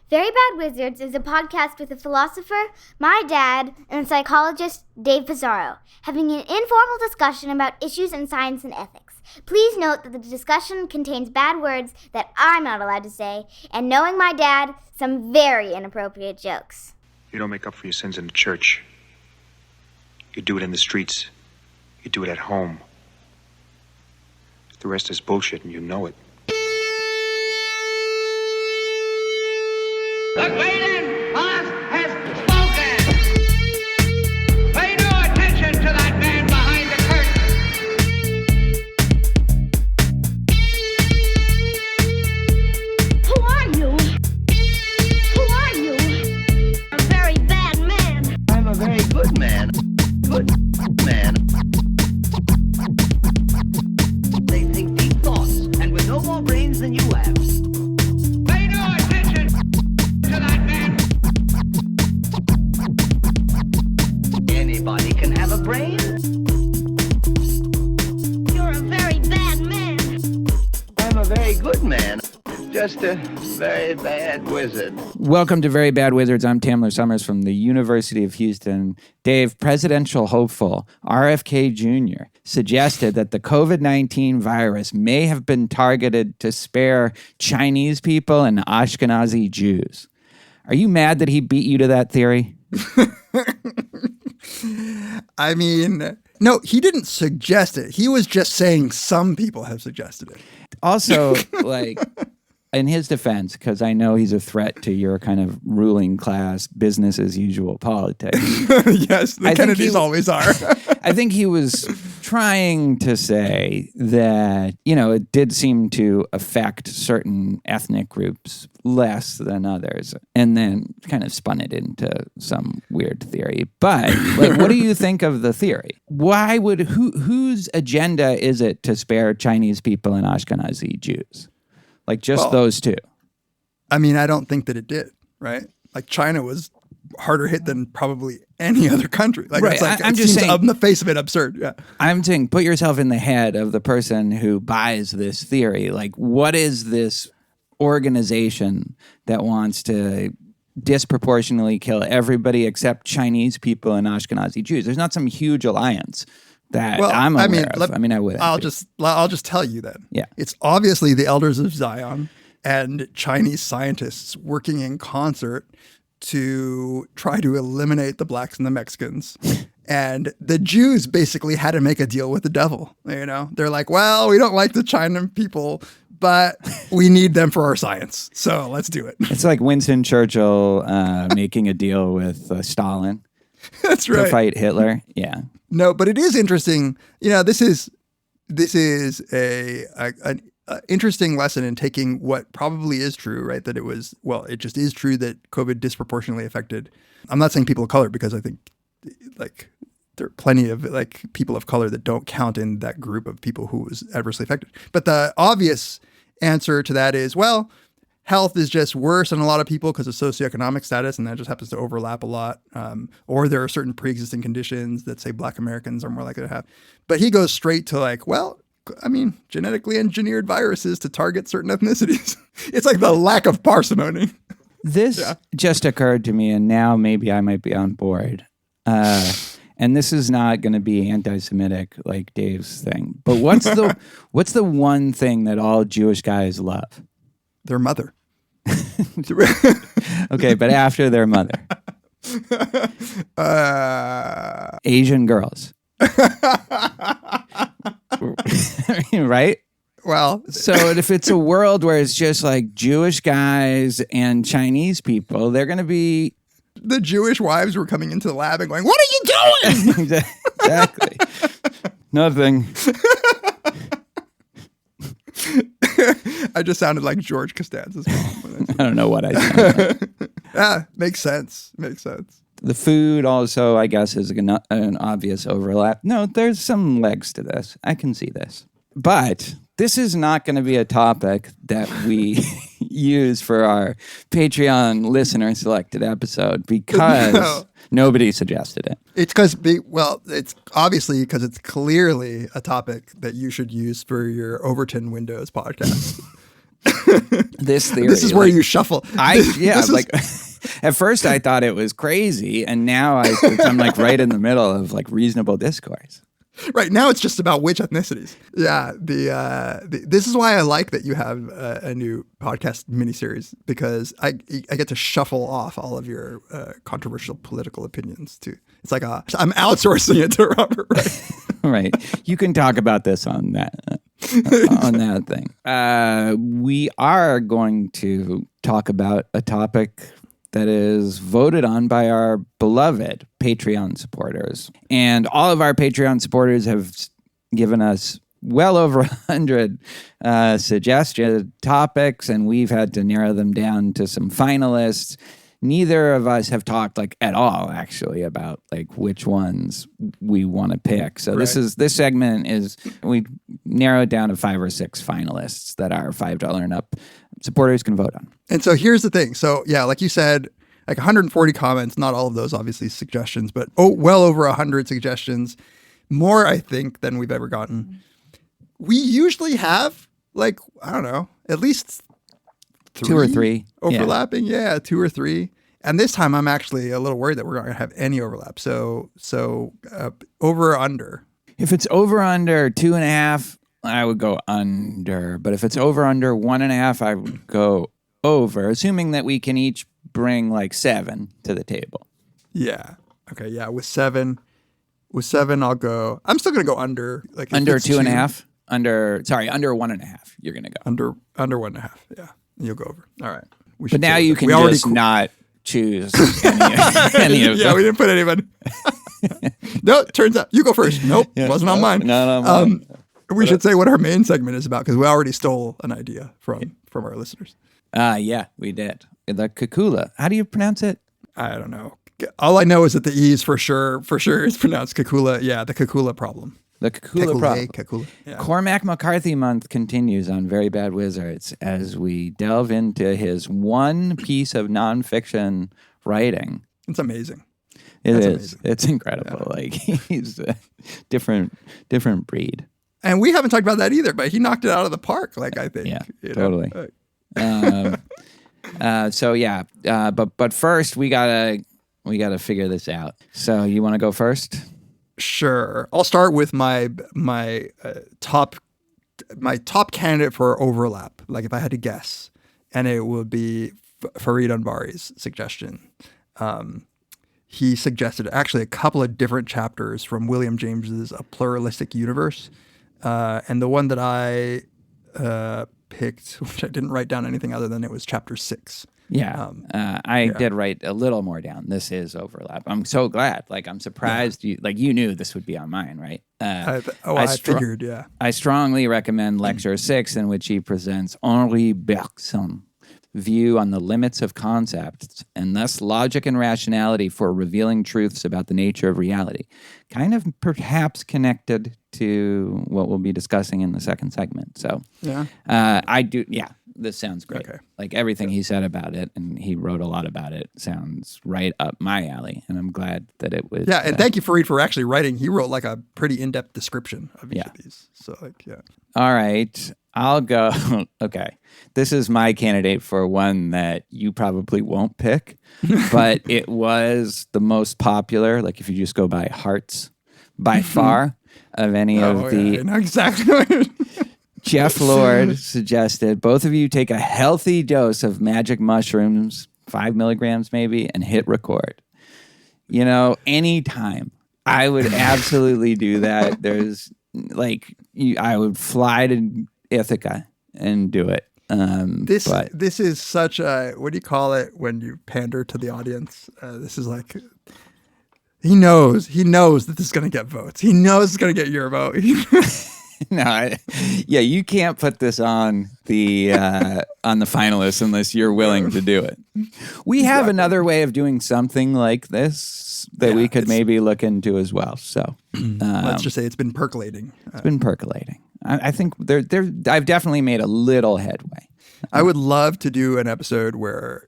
Very Bad Wizards is a podcast with a philosopher, my dad, and a psychologist, Dave Pizarro, having an informal discussion about issues in science and ethics. Please note that the discussion contains bad words that I'm not allowed to say, and knowing my dad, some very inappropriate jokes. You don't make up for your sins in the church. You do it in the streets. You do it at home. The rest is bullshit, and you know it. The great and boss has spoken. Pay no attention to that man behind the curtain. Who are you? Who are you? A very bad man. I'm a very good man. Good man. They think deep thoughts, and with no more brains than you have. Pay no attention to that man. Anybody can have a brain. You're a very bad man. I'm a very good man. Just a very bad wizard. Welcome to Very Bad Wizards. I'm Tamler Summers from the University of Houston. Dave, presidential hopeful RFK Jr. suggested that the COVID-19 virus may have been targeted to spare Chinese people and Ashkenazi Jews. Are you mad that he beat you to that theory? I mean, no, he didn't suggest it. He was just saying some people have suggested it. Also, in his defense, because I know he's a threat to your kind of ruling class, business as usual politics. Yes, the Kennedys always are. I think he was trying to say that, it did seem to affect certain ethnic groups less than others, and then kind of spun it into some weird theory. But, what do you think of the theory? Why would, whose agenda is it to spare Chinese people and Ashkenazi Jews? Those two. I mean, I don't think that it did, right? China was harder hit than probably any other country. Right. I'm it just seems saying, on the face of it absurd. Yeah. I'm saying put yourself in the head of the person who buys this theory. What is this organization that wants to disproportionately kill everybody except Chinese people and Ashkenazi Jews? There's not some huge alliance that I'm aware of. I would. I'll just tell you then. Yeah. It's obviously the Elders of Zion and Chinese scientists working in concert to try to eliminate the blacks and the Mexicans. And the Jews basically had to make a deal with the devil. They're like, well, we don't like the China people, but we need them for our science. So let's do it. It's like Winston Churchill making a deal with Stalin. That's right. To fight Hitler. Yeah. No, but it is interesting. This is an interesting lesson in taking what probably is true, right? That it just is true that COVID disproportionately affected. I'm not saying people of color, because I think there are plenty of people of color that don't count in that group of people who was adversely affected. But the obvious answer to that is, well, health is just worse in a lot of people because of socioeconomic status, and that just happens to overlap a lot. Or there are certain pre-existing conditions that, say, Black Americans are more likely to have. But he goes straight to genetically engineered viruses to target certain ethnicities. It's like the lack of parsimony. This just occurred to me, and now maybe I might be on board. And this is not going to be anti-Semitic like Dave's thing. But what's the one thing that all Jewish guys love? Their mother. Okay, but after their mother. Asian girls. Right? Well, so if it's a world where it's just Jewish guys and Chinese people, they're going to be... The Jewish wives were coming into the lab and going, "What are you doing?" Exactly. Nothing. I just sounded like George Costanza's mom. I don't know what I sounded like. Makes sense. The food also, I guess, is an obvious overlap. No, there's some legs to this. I can see this. But this is not going to be a topic that we use for our Patreon listener selected episode because nobody suggested it. It's it's obviously because it's clearly a topic that you should use for your Overton Windows podcast. this theory. This is where you shuffle. At first I thought it was crazy, and now I'm like right in the middle of like reasonable discourse. Right now, it's just about which ethnicities. Yeah, this is why I like that you have a new podcast miniseries, because I get to shuffle off all of your controversial political opinions too. It's like I'm outsourcing it to Robert. Right? Right. You can talk about this on that thing. We are going to talk about a topic that is voted on by our beloved Patreon supporters. And all of our Patreon supporters have given us well over 100 suggested topics, and we've had to narrow them down to some finalists. Neither of us have talked like at all actually about like which ones we want to pick. So this segment is, we narrowed down to 5 or 6 finalists that our $5 and up supporters can vote on. And so here's the thing. So yeah, like you said, like 140 comments, not all of those obviously suggestions, but well over 100 suggestions, more I think than we've ever gotten. We usually have like, I don't know, at least 2 or 3 overlapping. Yeah, 2 or 3. And this time I'm actually a little worried that we're not going to have any overlap. So over or under. If it's over under 2.5, I would go under. But if it's over under 1.5, I would go over, assuming that we can each bring like 7 to the table. Yeah. Okay. Yeah. With 7, I'll go. I'm still going to go under. Like under 2.5. Under 1.5. You're going to go under 1.5. Yeah. You'll go over. All right. But now you can just not choose any of them. Yeah, we didn't put anybody. No, it turns out you go first. Nope, wasn't on mine. No. We should say what our main segment is about, because we already stole an idea from our listeners. Yeah, we did. The Kekulé. How do you pronounce it? I don't know. All I know is that the E's for sure is pronounced Kekulé. Yeah, the Kekulé Problem. The Kekulé Problem. Kekulé. Yeah. Cormac McCarthy month continues on Very Bad Wizards as we delve into his one piece of nonfiction writing. It's amazing. That's amazing. It's incredible. Yeah. Like he's a different breed. And we haven't talked about that either, but he knocked it out of the park. Like I think. Yeah, totally. But first we gotta figure this out. So you want to go first? Sure. I'll start with my top candidate for overlap. Like if I had to guess, and it would be Farid Anbari's suggestion. He suggested actually a couple of different chapters from William James's A Pluralistic Universe, and the one that I picked, which I didn't write down anything other than it was chapter 6. Yeah, I did write a little more down. This is overlap. I'm so glad. Like, I'm surprised you knew this would be on mine, right? I figured, yeah. I strongly recommend Lecture 6, in which he presents Henri Bergson's view on the limits of concepts and thus logic and rationality for revealing truths about the nature of reality. Kind of perhaps connected to what we'll be discussing in the second segment. So, this sounds great. Okay. Like everything he said about it, and he wrote a lot about it, sounds right up my alley. And I'm glad that it was. Yeah, and thank you, Farid, for actually writing. He wrote like a pretty in-depth description of each of these. So, All right, I'll go. Okay, this is my candidate for one that you probably won't pick, but it was the most popular. Like if you just go by hearts, by far of any of the. I know exactly what you're Jeff Lord suggested both of you take a healthy dose of magic mushrooms, 5 milligrams maybe, and hit record. Anytime. I would absolutely do that. There's I would fly to Ithaca and do it. This is such a, what do you call it when you pander to the audience? This is like, he knows that this is going to get votes. He knows it's going to get your vote. You can't put this on the finalists unless you're willing to do it. We have another way of doing something like this that we could maybe look into as well. So let's just say it's been percolating. It's been percolating. I think I've definitely made a little headway. I would love to do an episode where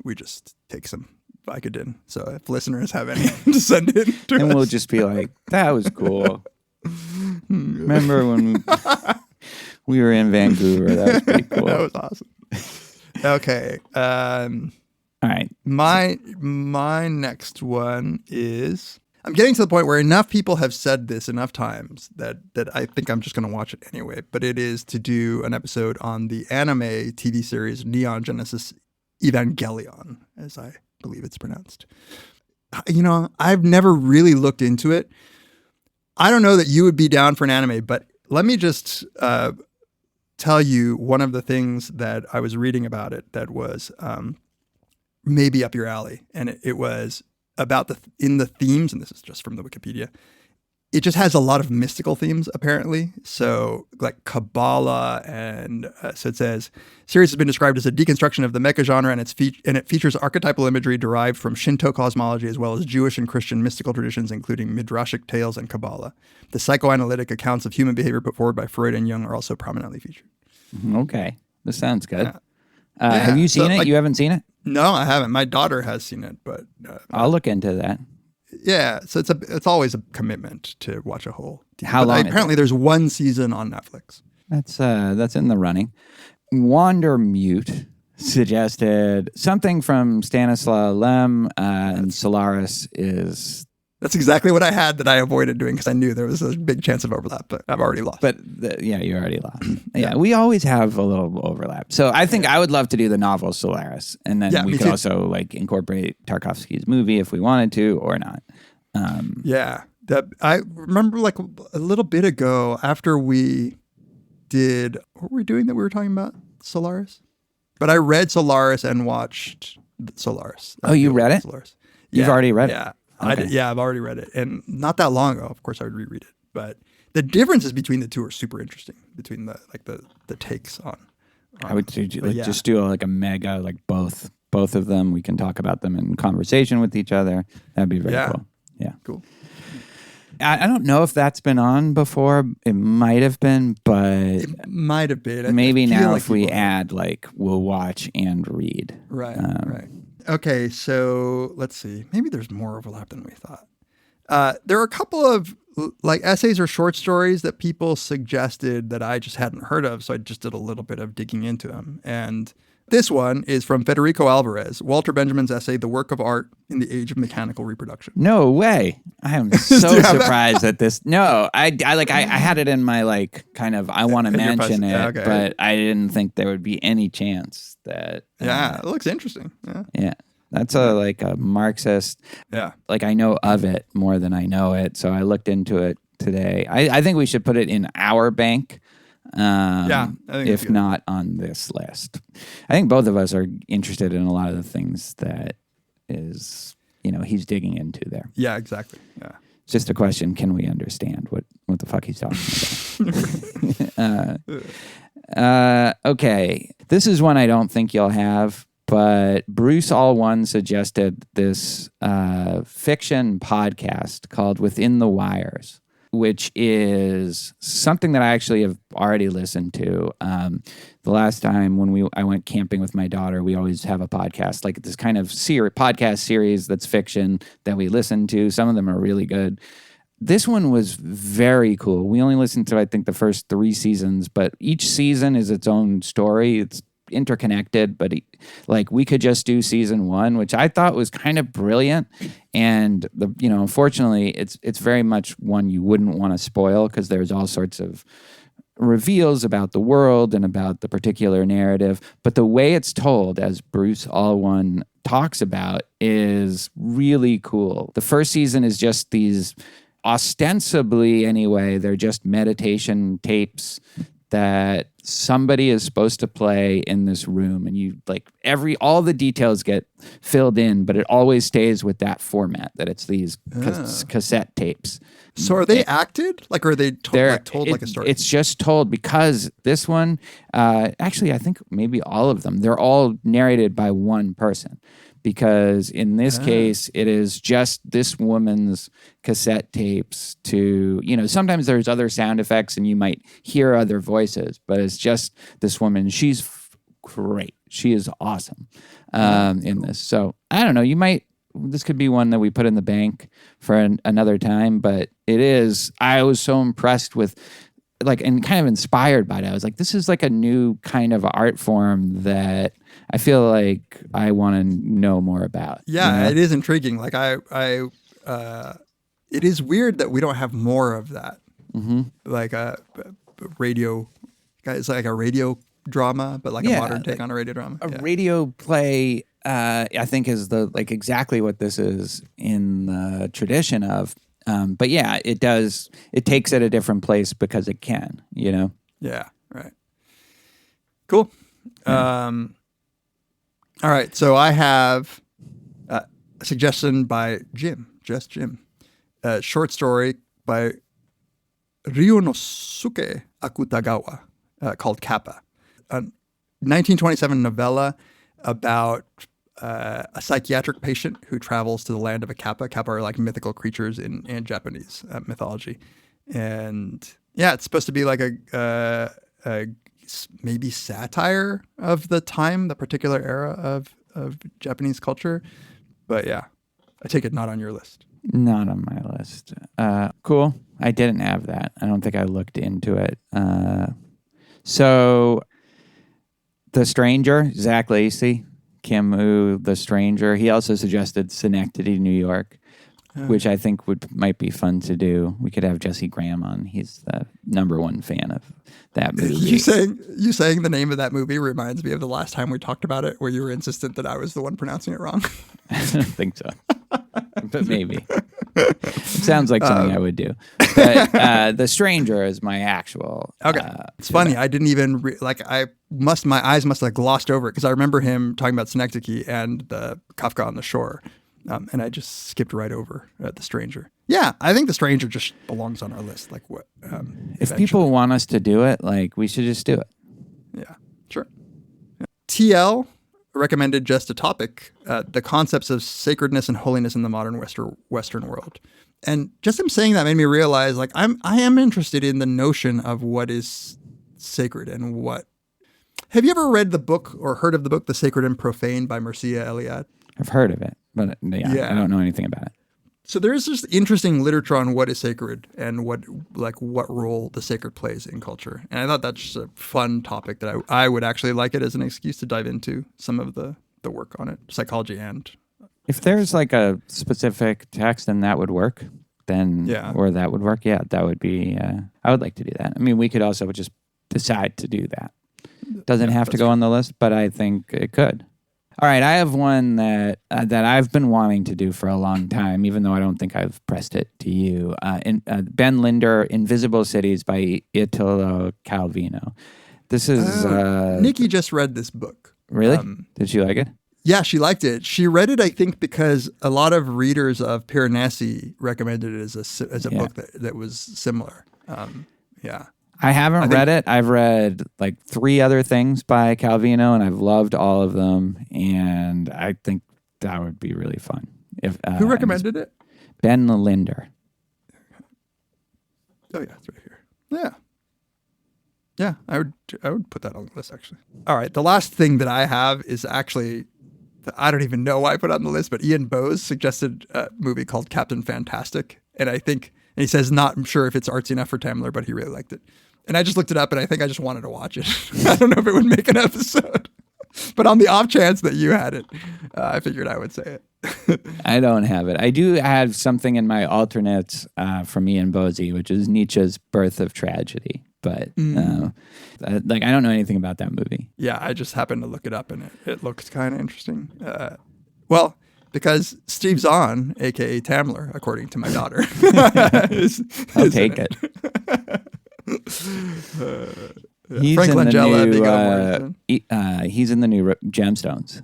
we just take some Vicodin. So if listeners have any to send in to us. We'll just be like, that was cool. Remember when We were in Vancouver. That was pretty cool. That was awesome. Okay. All right. My next one is, I'm getting to the point where enough people have said this enough times that I think I'm just going to watch it anyway. But it is to do an episode on the anime TV series Neon Genesis Evangelion, as I believe it's pronounced. You know, I've never really looked into it. I don't know that you would be down for an anime, but let me just tell you one of the things that I was reading about it that was maybe up your alley. And it was about in the themes, and this is just from the Wikipedia, it just has a lot of mystical themes, apparently. So like Kabbalah, and so it says, series has been described as a deconstruction of the mecha genre, and it features archetypal imagery derived from Shinto cosmology as well as Jewish and Christian mystical traditions, including midrashic tales and Kabbalah. The psychoanalytic accounts of human behavior put forward by Freud and Jung are also prominently featured. Okay. This sounds good. Yeah. Have you seen it? Like, you haven't seen it? No, I haven't. My daughter has seen it, but I'll look into that. yeah. So it's always a commitment to watch a whole. How long? Apparently, there's one season on Netflix. That's in the running. Wandermute suggested something from Stanislaw Lem and Solaris is. That's exactly what I had that I avoided doing because I knew there was a big chance of overlap, but I've already lost. But you already lost. Yeah, we always have a little overlap. So I think I would love to do the novel Solaris, and then we could also like incorporate Tarkovsky's movie if we wanted to or not. I remember like a little bit ago after we did, what were we doing that we were talking about? Solaris? But I read Solaris and watched Solaris. Oh, you read it? Solaris. You've already read it? Yeah. Okay. I've already read it. And not that long ago, of course, I would reread it. But the differences between the two are super interesting, between the takes on. I would just do a mega, like both of them. We can talk about them in conversation with each other. That'd be very cool. Yeah. Cool. I don't know if that's been on before. It might have been, but it might have been. Maybe now if we add we'll watch and read. Right. Right. Okay, so let's see. Maybe there's more overlap than we thought. There are a couple of essays or short stories that people suggested that I just hadn't heard of, so I just did a little bit of digging into them. And this one is from Federico Alvarez, Walter Benjamin's essay, The Work of Art in the Age of Mechanical Reproduction. No way. I am so surprised at this. No, I had it in my I want to mention it, but I didn't think there would be any chance that. It looks interesting. Yeah. That's a Marxist. Yeah. I know of it more than I know it. So I looked into it today. I think we should put it in our bank. I think if not on this list. I think both of us are interested in a lot of the things that is, he's digging into there. Yeah, exactly. Yeah. It's just a question, can we understand what the fuck he's talking about? Okay. This is one I don't think you'll have, but Bruce Allone suggested this fiction podcast called Within the Wires, which is something that I actually have already listened to. The last time when I went camping with my daughter, we always have a podcast, like this kind of podcast series that's fiction that we listen to. Some of them are really good. This one was very cool. We only listened to, I think, the first 3 seasons, but each season is its own story. It's interconnected, but we could just do season 1, which I thought was kind of brilliant. And unfortunately, it's very much one you wouldn't want to spoil because there's all sorts of reveals about the world and about the particular narrative. But the way it's told, as Bruce Allone talks about, is really cool. The first season is just these, ostensibly anyway, they're just meditation tapes that somebody is supposed to play in this room, and you all the details get filled in, but it always stays with that format that it's these cassette tapes. So are they acted? Or are they told like a story? It's just told because this one, actually, I think maybe all of them, they're all narrated by one person. Because in this case, it is just this woman's cassette tapes to, sometimes there's other sound effects and you might hear other voices, but it's just this woman. She's great. She is awesome in this. So I don't know, this could be one that we put in the bank for another time, but it is, I was so impressed with like, and kind of inspired by it. I was like, this is like a new kind of art form that I feel like I want to know more about. Yeah, it is intriguing. Like it is weird that we don't have more of that. Mm-hmm. Like a radio, it's like a radio drama, but like a modern take on a radio drama. A radio play, I think, is exactly what this is in the tradition of. But yeah, it takes it a different place because it can, Yeah, right. Cool. Yeah. All right, so I have a suggestion by Jim, a short story by Ryunosuke Akutagawa called Kappa, a 1927 novella about a psychiatric patient who travels to the land of a Kappa. Kappa are like mythical creatures in Japanese mythology. And yeah, it's supposed to be like a maybe satire of the time, the particular era of Japanese culture. But yeah, I take it not on your list. Not on my list. Cool. I didn't have that. I don't think I looked into it. So The Stranger, Zach Lacey, Kim Woo, The Stranger. He also suggested Synecdoche, New York, which I think might be fun to do. We could have Jesse Graham on. He's the #1 fan of that movie. You saying the name of that movie reminds me of the last time we talked about it, where you were insistent that I was the one pronouncing it wrong. I don't think so, but maybe. It sounds like something I would do. But The Stranger is my actual. Okay, it's funny. I didn't even my eyes must have glossed over it because I remember him talking about Synecdoche and the Kafka on the Shore, and I just skipped right over The Stranger. Yeah, I think The Stranger just belongs on our list. Like what? If people want us to do it, we should just do it. Yeah, sure. Yeah. TL recommended just a topic, the concepts of sacredness and holiness in the modern Western world. And just him saying that made me realize, I am interested in the notion of what is sacred and what. Have you ever read the book or heard of the book, The Sacred and Profane by Mircea Eliade? I've heard of it, but I don't know anything about it. So there's just interesting literature on what is sacred and what role the sacred plays in culture. And I thought that's just a fun topic that I would actually like it as an excuse to dive into some of the work on it, psychology and. If there's a specific text and that would work, then, or that would work, that would be, I would like to do that. I mean, we could also just decide to do that. Doesn't have to go on the list, but I think it could. All right, I have one that I've been wanting to do for a long time, even though I don't think I've pressed it to you. Ben Linder, Invisible Cities by Italo Calvino. This is... Nikki just read this book. Really? Did she like it? Yeah, she liked it. She read it, I think, because a lot of readers of Piranesi recommended it as a book that was similar. I haven't read it. I've read 3 other things by Calvino, and I've loved all of them. And I think that would be really fun. Who recommended it? Ben Linder. Oh yeah, it's right here. Yeah. Yeah, I would put that on the list, actually. All right, the last thing that I have is actually, I don't even know why I put it on the list, but Ian Bowes suggested a movie called Captain Fantastic. And he says, not sure if it's artsy enough for Tamler, but he really liked it. And I just looked it up, and I think I just wanted to watch it. I don't know if it would make an episode. But on the off chance that you had it, I figured I would say it. I don't have it. I do have something in my alternates from Ian Bowes, which is Nietzsche's Birth of Tragedy. But I don't know anything about that movie. Yeah, I just happened to look it up, and it looks kind of interesting. Because Steve Zahn, a.k.a. Tamler, according to my daughter, I'll take it. He's Frank in Langella, he's in the new Gemstones.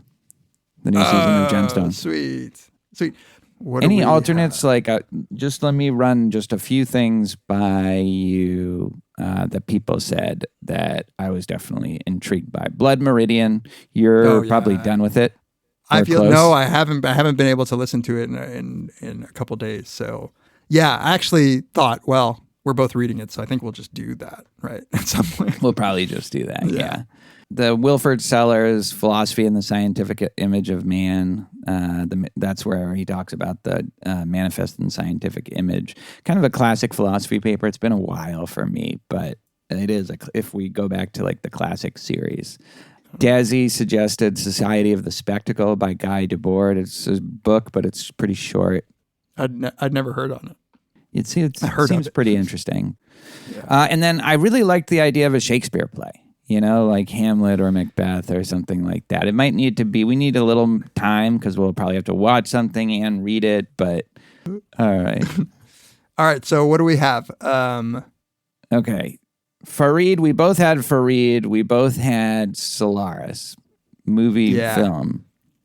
The new season of Gemstones. Sweet. Any alternates? Just let me run just a few things by you that people said that I was definitely intrigued by. Blood Meridian. You're probably done with it. I feel close. No, I haven't been able to listen to it in a couple days. So yeah, I actually thought, well, we're both reading it, so I think we'll just do that, right? At some point. We'll probably just do that, yeah. The Wilford Sellers, Philosophy and the Scientific Image of Man, that's where he talks about the manifest and scientific image. Kind of a classic philosophy paper. It's been a while for me, but It is, if we go back to like the classic series. Desi suggested Society of the Spectacle by Guy Debord. It's a book, but it's pretty short. I'd never heard on it. It seems it. pretty interesting. And then I really liked the idea of a Shakespeare play, like Hamlet or Macbeth or something like that. It might need to be, we need a little time because we'll probably have to watch something and read it, but all right. All right, so what do we have? Okay. Farid, we both had Farid. We both had Solaris, movie, film.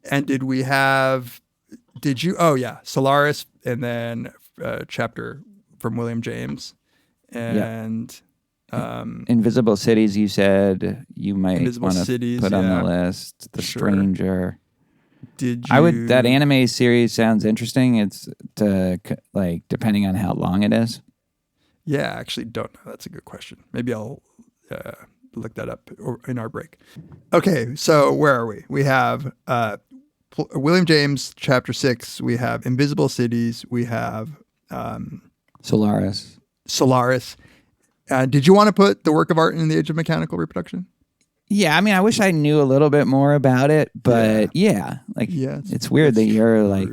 And did you, Solaris and then chapter from William James. And Invisible Cities, you said you might want to put on the list. The Stranger. That anime series sounds interesting. It's depending on how long it is. Yeah, I actually don't know. That's a good question. Maybe I'll look that up in our break. Okay, so where are we? We have William James, chapter 6. We have Invisible Cities. We have Solaris. Did you want to put The Work of Art in the Age of Mechanical Reproduction? Yeah, I mean, I wish I knew a little bit more about it, but it's weird that you're like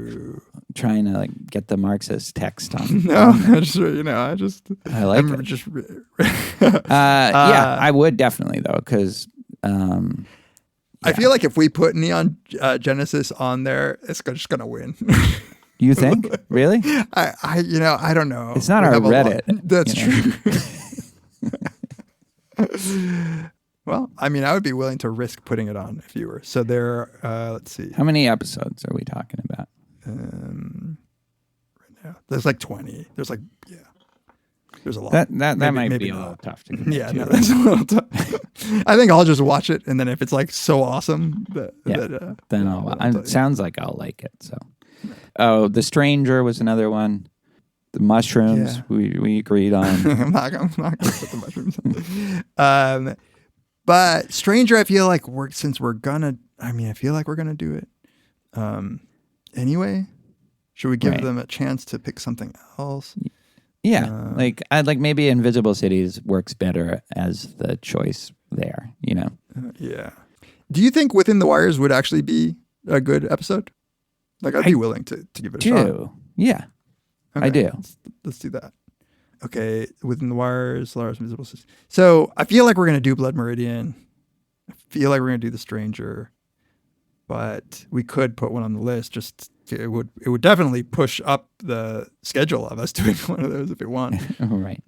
trying to like get the Marxist text on. No, I like it. I would definitely though, because I feel like if we put Neon Genesis on there, it's just gonna win. You think? Really? I don't know. It's not our Reddit. That's true. Well, I mean, I would be willing to risk putting it on if you were. So there, let's see. How many episodes are we talking about? Right now, there's like 20. There's a lot. That might be a little tough to get Yeah, to. no, that's a little tough. I think I'll just watch it, and then if it's like so awesome, then I'll. It sounds like I'll like it. So, The Stranger was another one. The mushrooms we agreed on. I'm not gonna put the mushrooms on. But Stranger, I feel like I feel like we're gonna do it. Anyway, should we give them a chance to pick something else? Yeah, I'd like maybe Invisible Cities works better as the choice there. Yeah. Do you think Within the Wires would actually be a good episode? Like, I'd be willing to give it a shot. Yeah, okay, I do. Let's do that. Okay, Within the Wires, Solaris, Invisible Cities. So I feel like we're going to do Blood Meridian. I feel like we're going to do The Stranger. But we could put one on the list. It would definitely push up the schedule of us doing one of those if we want. All right.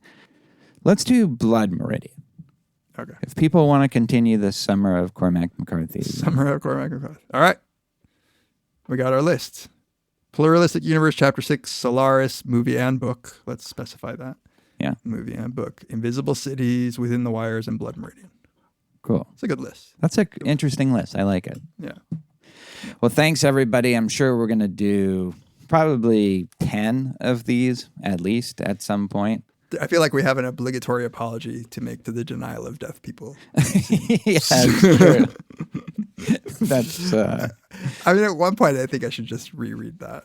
Let's do Blood Meridian. Okay. If people want to continue the Summer of Cormac McCarthy. Summer of Cormac McCarthy. All right. We got our list. Pluralistic Universe, Chapter 6, Solaris, movie and book. Let's specify that. Yeah. Movie and book. Invisible Cities, Within the Wires, and Blood Meridian. Cool. It's a good list. That's an interesting list. I like it. Yeah. Well, thanks, everybody. I'm sure we're going to do probably 10 of these, at least, at some point. I feel like we have an obligatory apology to make to the denial of death people. Yeah, that's true. That's. I mean, at one point, I think I should just reread that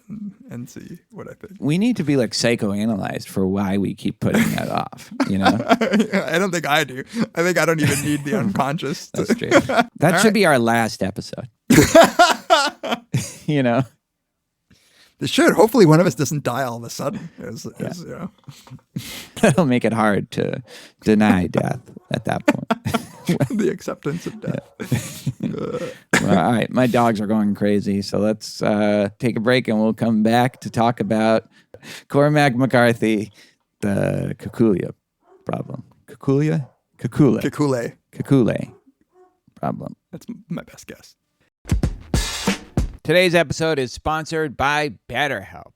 and see what I think. We need to be like psychoanalyzed for why we keep putting that off. I don't think I do. I think I don't even need the unconscious. That's true. That should be our last episode. This should. Hopefully, one of us doesn't die all of a sudden. That'll make it hard to deny death at that point. The acceptance of death. Well, all right, my dogs are going crazy, so let's take a break and we'll come back to talk about Cormac McCarthy, the Kekulé Problem. Kekulé Problem. That's my best guess. Today's episode is sponsored by BetterHelp.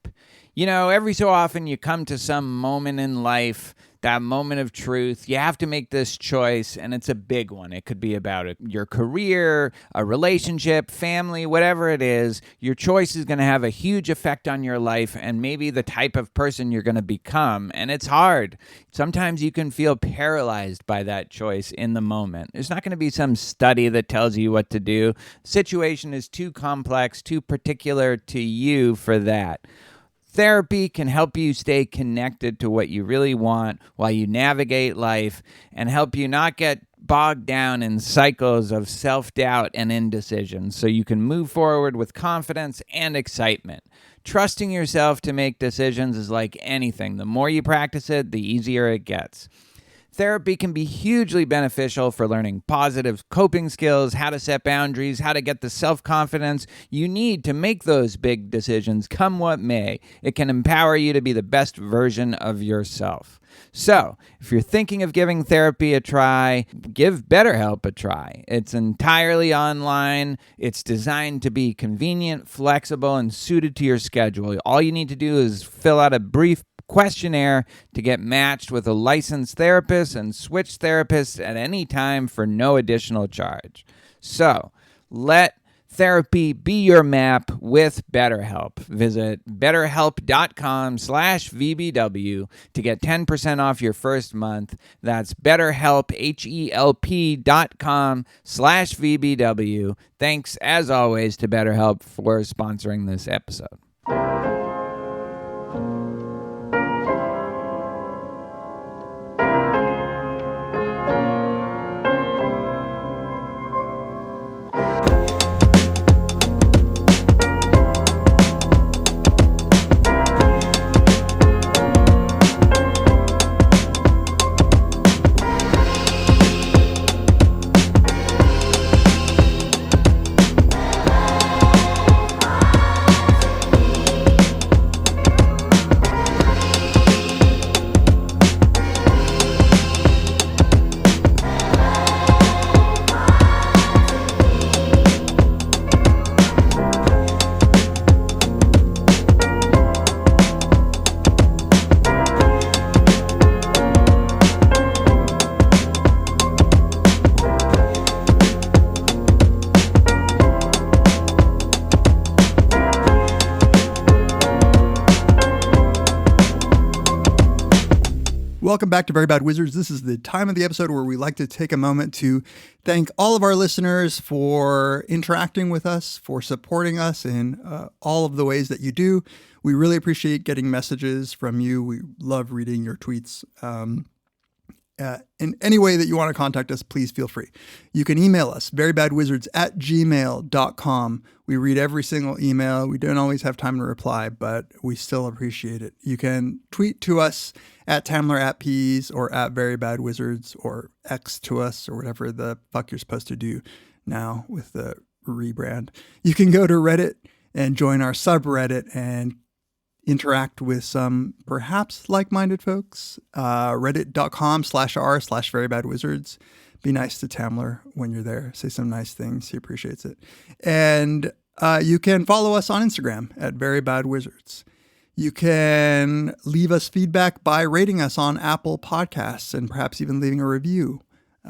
Every so often you come to some moment in life, that moment of truth. You have to make this choice, and it's a big one. It could be about your career, a relationship, family, whatever it is. Your choice is going to have a huge effect on your life and maybe the type of person you're going to become, and it's hard. Sometimes you can feel paralyzed by that choice in the moment. There's not going to be some study that tells you what to do. The situation is too complex, too particular to you for that. Therapy can help you stay connected to what you really want while you navigate life and help you not get bogged down in cycles of self-doubt and indecision so you can move forward with confidence and excitement. Trusting yourself to make decisions is like anything. The more you practice it, the easier it gets. Therapy can be hugely beneficial for learning positive coping skills, how to set boundaries, how to get the self-confidence you need to make those big decisions come what may. It can empower you to be the best version of yourself. So, if you're thinking of giving therapy a try, give BetterHelp a try. It's entirely online. It's designed to be convenient, flexible, and suited to your schedule. All you need to do is fill out a brief questionnaire to get matched with a licensed therapist and switch therapists at any time for no additional charge. So, let therapy be your map with BetterHelp. Visit betterhelp.com/VBW to get 10% off your first month. That's BetterHelp, HELP.com/VBW. Thanks, as always, to BetterHelp for sponsoring this episode. Welcome back to Very Bad Wizards. This is the time of the episode where we like to take a moment to thank all of our listeners for interacting with us, for supporting us in all of the ways that you do. We really appreciate getting messages from you. We love reading your tweets. In any way that you want to contact us, please feel free. You can email us, verybadwizards@gmail.com. We read every single email. We don't always have time to reply, but we still appreciate it. You can tweet to us at Tamler@Peas or at verybadwizards or X to us or whatever the fuck you're supposed to do now with the rebrand. You can go to Reddit and join our subreddit and interact with some perhaps like-minded folks. Reddit.com/r/verybadwizards. Be nice to Tamler when you're there. Say some nice things. He appreciates it. And you can follow us on Instagram at verybadwizards. You can leave us feedback by rating us on Apple Podcasts and perhaps even leaving a review.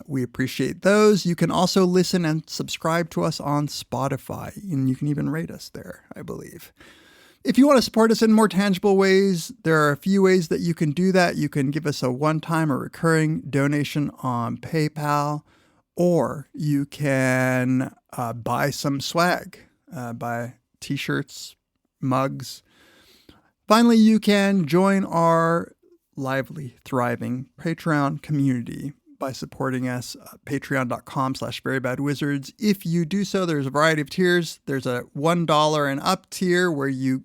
We appreciate those. You can also listen and subscribe to us on Spotify, and you can even rate us there, I believe. If you want to support us in more tangible ways, there are a few ways that you can do that. You can give us a one-time or recurring donation on PayPal, or you can buy some swag, buy t-shirts, mugs. Finally, you can join our lively, thriving Patreon community by supporting us at patreon.com/verybadwizards. If you do so, there's a variety of tiers. There's a $1 and up tier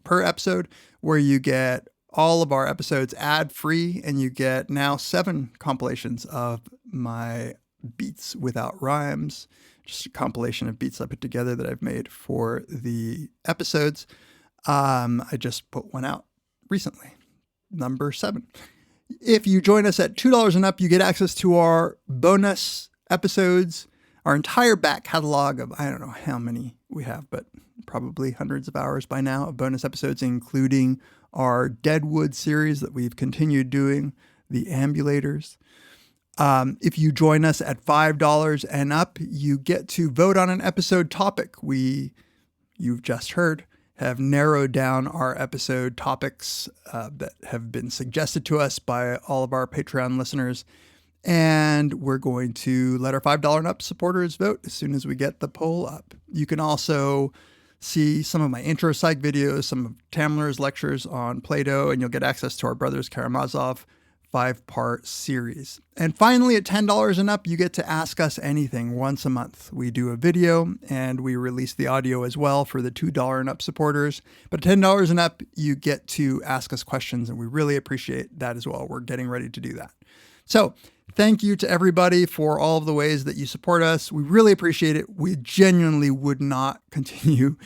per episode where you get all of our episodes ad-free, and you get now 7 compilations of my beats without rhymes, just a compilation of beats I put together that I've made for the episodes. I just put one out recently, number 7. If you join us at $2 and up, you get access to our bonus episodes, our entire back catalog of, I don't know how many we have, but probably hundreds of hours by now of bonus episodes, including our Deadwood series that we've continued doing, The Ambulators. If you join us at $5 and up, you get to vote on an episode topic. You've just heard, have narrowed down our episode topics that have been suggested to us by all of our Patreon listeners. And we're going to let our $5 and up supporters vote as soon as we get the poll up. You can also see some of my intro psych videos, some of Tamler's lectures on Plato, and you'll get access to our Brothers Karamazov 5-part series. And finally, at $10 and up, you get to ask us anything once a month. We do a video and we release the audio as well for the $2 and up supporters. But at $10 and up, you get to ask us questions, and we really appreciate that as well. We're getting ready to do that. So thank you to everybody for all of the ways that you support us. We really appreciate it. We genuinely would not continue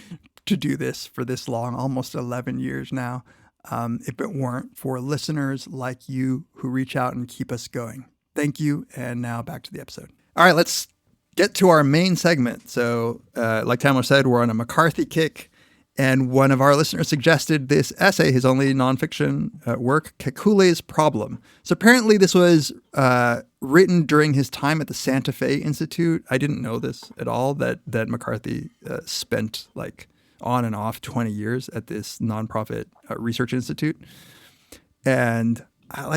to do this for this long, almost 11 years now, if it weren't for listeners like you who reach out and keep us going. Thank you. And now back to the episode. All right, let's get to our main segment. So like Tamler said, we're on a McCarthy kick. And one of our listeners suggested this essay, his only nonfiction work, Kekulé's Problem. So apparently this was written during his time at the Santa Fe Institute. I didn't know this at all, that McCarthy spent like on and off 20 years at this nonprofit research institute. And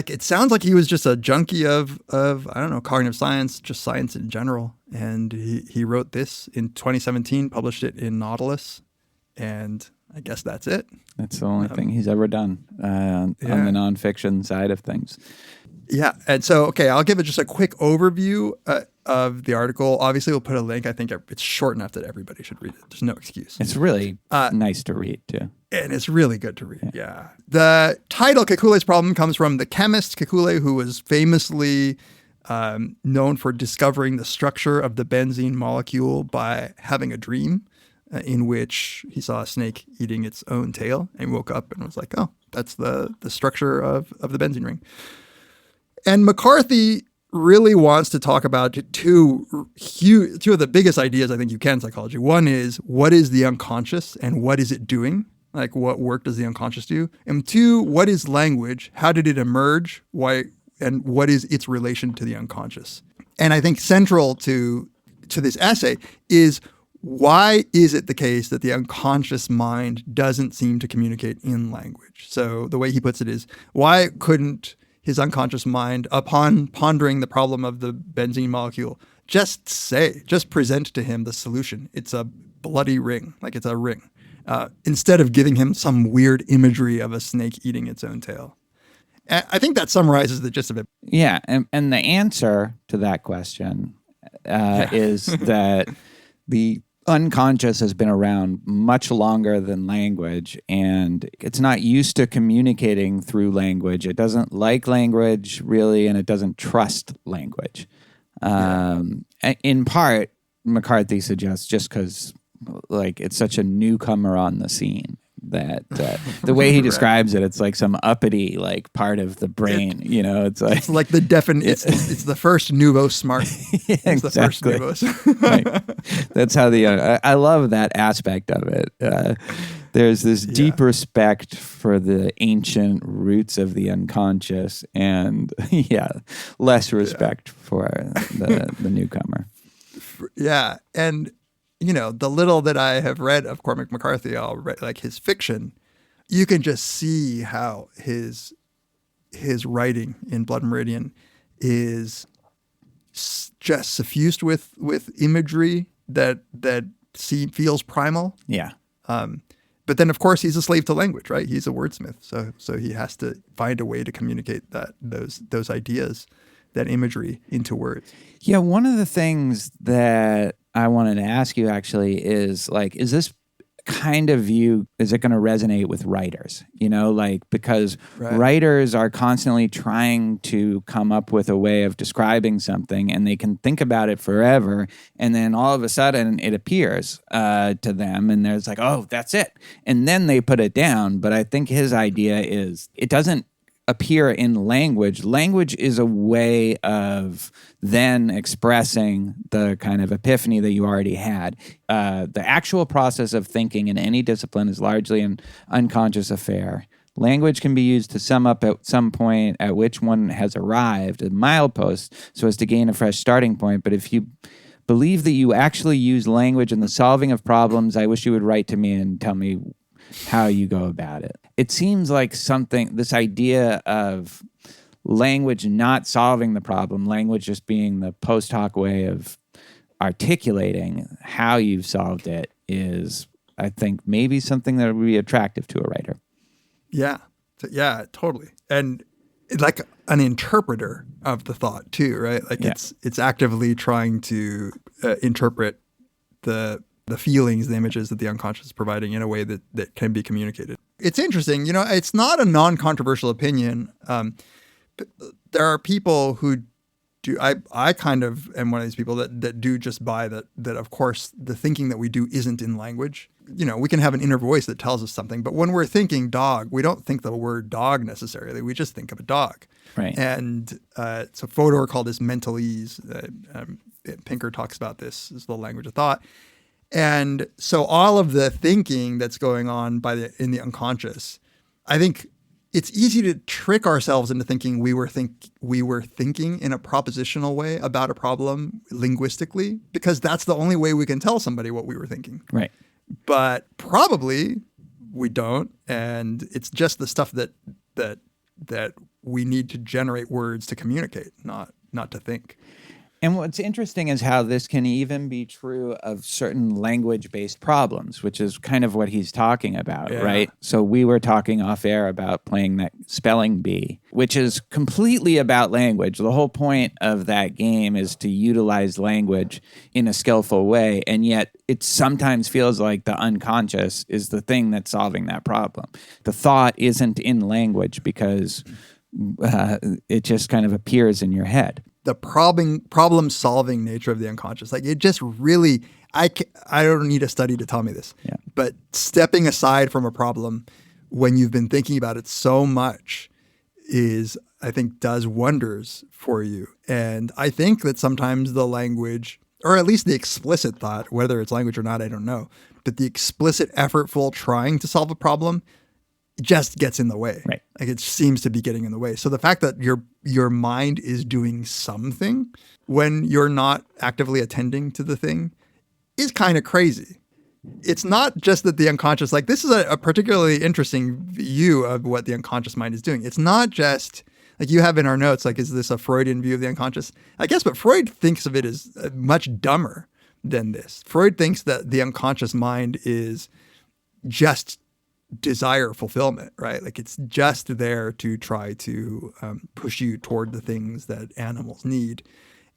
it sounds like he was just a junkie of I don't know, cognitive science, just science in general. And he wrote this in 2017, published it in Nautilus. And I guess that's it. That's the only thing he's ever done on the nonfiction side of things. Yeah. And so, okay, I'll give it just a quick overview of the article. Obviously, we'll put a link. I think it's short enough that everybody should read it. There's no excuse. It's really nice to read, too. And it's really good to read, yeah. The title, Kekulé's Problem, comes from the chemist Kekulé, who was famously known for discovering the structure of the benzene molecule by having a dream in which he saw a snake eating its own tail, and woke up and was like, oh, that's the structure of the benzene ring. And McCarthy really wants to talk about two of the biggest ideas I think you can in psychology. One is, what is the unconscious and what is it doing? Like, what work does the unconscious do? And two, what is language? How did it emerge? Why? And what is its relation to the unconscious? And I think central to this essay is, why is it the case that the unconscious mind doesn't seem to communicate in language? So the way he puts it is, why couldn't his unconscious mind, upon pondering the problem of the benzene molecule, just present to him the solution? It's a bloody ring, like it's a ring, instead of giving him some weird imagery of a snake eating its own tail. And I think that summarizes the gist of it. Yeah, and the answer to that question is that the unconscious has been around much longer than language, and it's not used to communicating through language. It doesn't like language, really, and it doesn't trust language. In part, McCarthy suggests just because it's such a newcomer on the scene that the way he describes it, it's like some uppity part of the brain. It's like it's like the it's the first nouveau smart. It's exactly. The first nouveau. Right. That's how I love that aspect of it. There's this deep respect for the ancient roots of the unconscious, and less respect for the newcomer. Yeah, and the little that I have read of Cormac McCarthy, like his fiction, you can just see how his writing in Blood Meridian is just suffused with imagery that feels primal. Yeah. But then, of course, he's a slave to language, right? He's a wordsmith, so he has to find a way to communicate those ideas, that imagery, into words. Yeah, one of the things that I wanted to ask you actually is is this kind of view, is it going to resonate with writers? Because writers are constantly trying to come up with a way of describing something, and they can think about it forever, and then all of a sudden it appears to them, and there's oh, that's it. And then they put it down. But I think his idea is it doesn't appear in language. Language is a way of then expressing the kind of epiphany that you already had. The actual process of thinking in any discipline is largely an unconscious affair. Language can be used to sum up at some point at which one has arrived, a milepost, so as to gain a fresh starting point. But if you believe that you actually use language in the solving of problems, I wish you would write to me and tell me how you go about it. It seems like this idea of language not solving the problem, language just being the post hoc way of articulating how you've solved it, is I think maybe something that would be attractive to a writer. Yeah. Yeah, totally. And like an interpreter of the thought too, right? Like it's actively trying to interpret the feelings, the images that the unconscious is providing in a way that can be communicated. It's interesting, it's not a non-controversial opinion. There are people who do, I kind of am one of these people that do just buy that of course the thinking that we do isn't in language. We can have an inner voice that tells us something, but when we're thinking dog, we don't think the word dog necessarily. We just think of a dog. Right. And so Fodor called this mentalese. Pinker talks about this as the language of thought. And so all of the thinking that's going on in the unconscious, I think it's easy to trick ourselves into thinking we were thinking in a propositional way about a problem linguistically, because that's the only way we can tell somebody what we were thinking. Right. But probably we don't, and it's just the stuff that we need to generate words to communicate, not to think. And what's interesting is how this can even be true of certain language-based problems, which is kind of what he's talking about, right? So we were talking off air about playing that spelling bee, which is completely about language. The whole point of that game is to utilize language in a skillful way, and yet it sometimes feels like the unconscious is the thing that's solving that problem. The thought isn't in language because it just kind of appears in your head. The problem-solving nature of the unconscious. Like it just really, I don't need a study to tell me this. Yeah. But stepping aside from a problem when you've been thinking about it so much I think, does wonders for you. And I think that sometimes the language, or at least the explicit thought, whether it's language or not, I don't know, but the explicit, effortful trying to solve a problem just gets in the way. Right. Like it seems to be getting in the way. So the fact that your mind is doing something when you're not actively attending to the thing is kind of crazy. It's not just that the unconscious, like this is a particularly interesting view of what the unconscious mind is doing. It's not just like you have in our notes, like, is this a Freudian view of the unconscious? I guess, but Freud thinks of it as much dumber than this. Freud thinks that the unconscious mind is just desire fulfillment, right? Like it's just there to try to push you toward the things that animals need.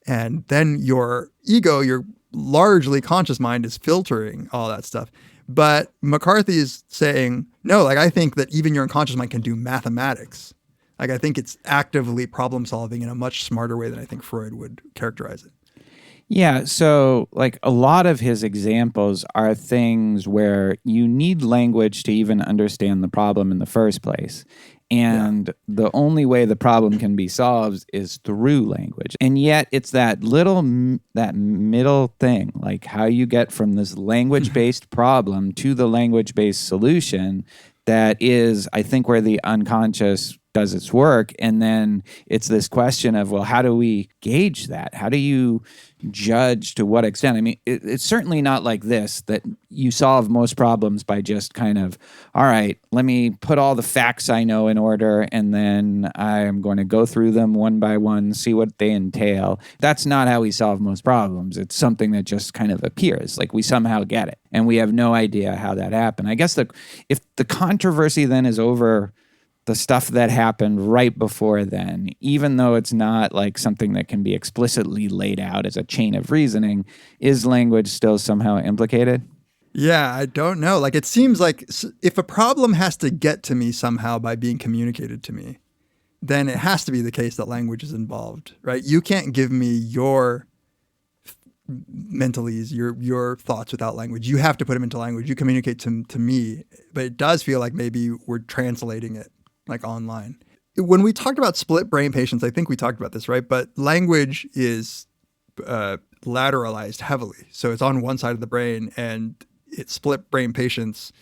And then your ego, your largely conscious mind is filtering all that stuff. But McCarthy is saying, no, like I think that even your unconscious mind can do mathematics. Like I think it's actively problem solving in a much smarter way than I think Freud would characterize it. Yeah, so like a lot of his examples are things where you need language to even understand the problem in the first place. And the only way the problem can be solved is through language. And yet it's that middle thing, like how you get from this language-based problem to the language-based solution that is, I think, where the unconscious does its work. And then it's this question of, well, how do we gauge that? How do you judge to what extent? I mean, it's certainly not like this, that you solve most problems by just kind of, all right, let me put all the facts I know in order, and then I'm going to go through them one by one, see what they entail. That's not how we solve most problems. It's something that just kind of appears, like we somehow get it, and we have no idea how that happened. I guess if the controversy then is over the stuff that happened right before then, even though it's not like something that can be explicitly laid out as a chain of reasoning, is language still somehow implicated? Yeah, I don't know. Like it seems like if a problem has to get to me somehow by being communicated to me, then it has to be the case that language is involved, right? You can't give me your mentalese, your thoughts without language. You have to put them into language. You communicate to me, but it does feel like maybe we're translating it like online. When we talked about split brain patients, I think we talked about this, right? But language is lateralized heavily. So it's on one side of the brain, and it's split brain patients.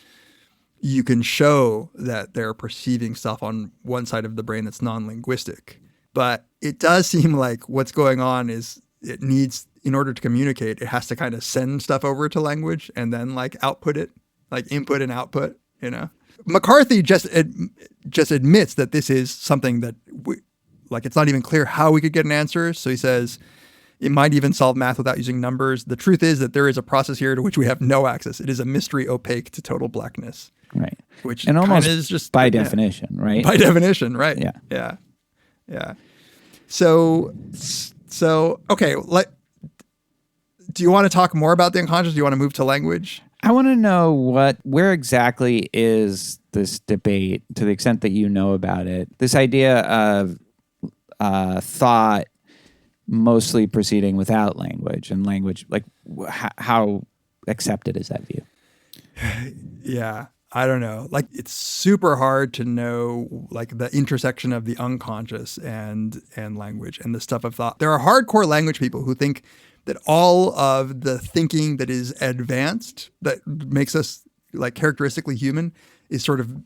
You can show that they're perceiving stuff on one side of the brain that's non-linguistic. But it does seem like what's going on is it needs, in order to communicate, it has to kind of send stuff over to language and then like output it, like input and output, you know? McCarthy just admits that this is something that it's not even clear how we could get an answer. So he says, It might even solve math without using numbers. The truth is that there is a process here to which we have no access. It is a mystery opaque to total blackness. Right. Which and almost is just by definition, right? By definition, right? Yeah. Yeah. So okay. Do you want to talk more about the unconscious? Do you want to move to language? I want to know where exactly is this debate, to the extent that you know about it. This idea of thought mostly proceeding without language, and language, like how accepted is that view? Yeah, I don't know. Like, it's super hard to know like the intersection of the unconscious and language and the stuff of thought. There are hardcore language people who think that all of the thinking that is advanced, that makes us like characteristically human, is sort of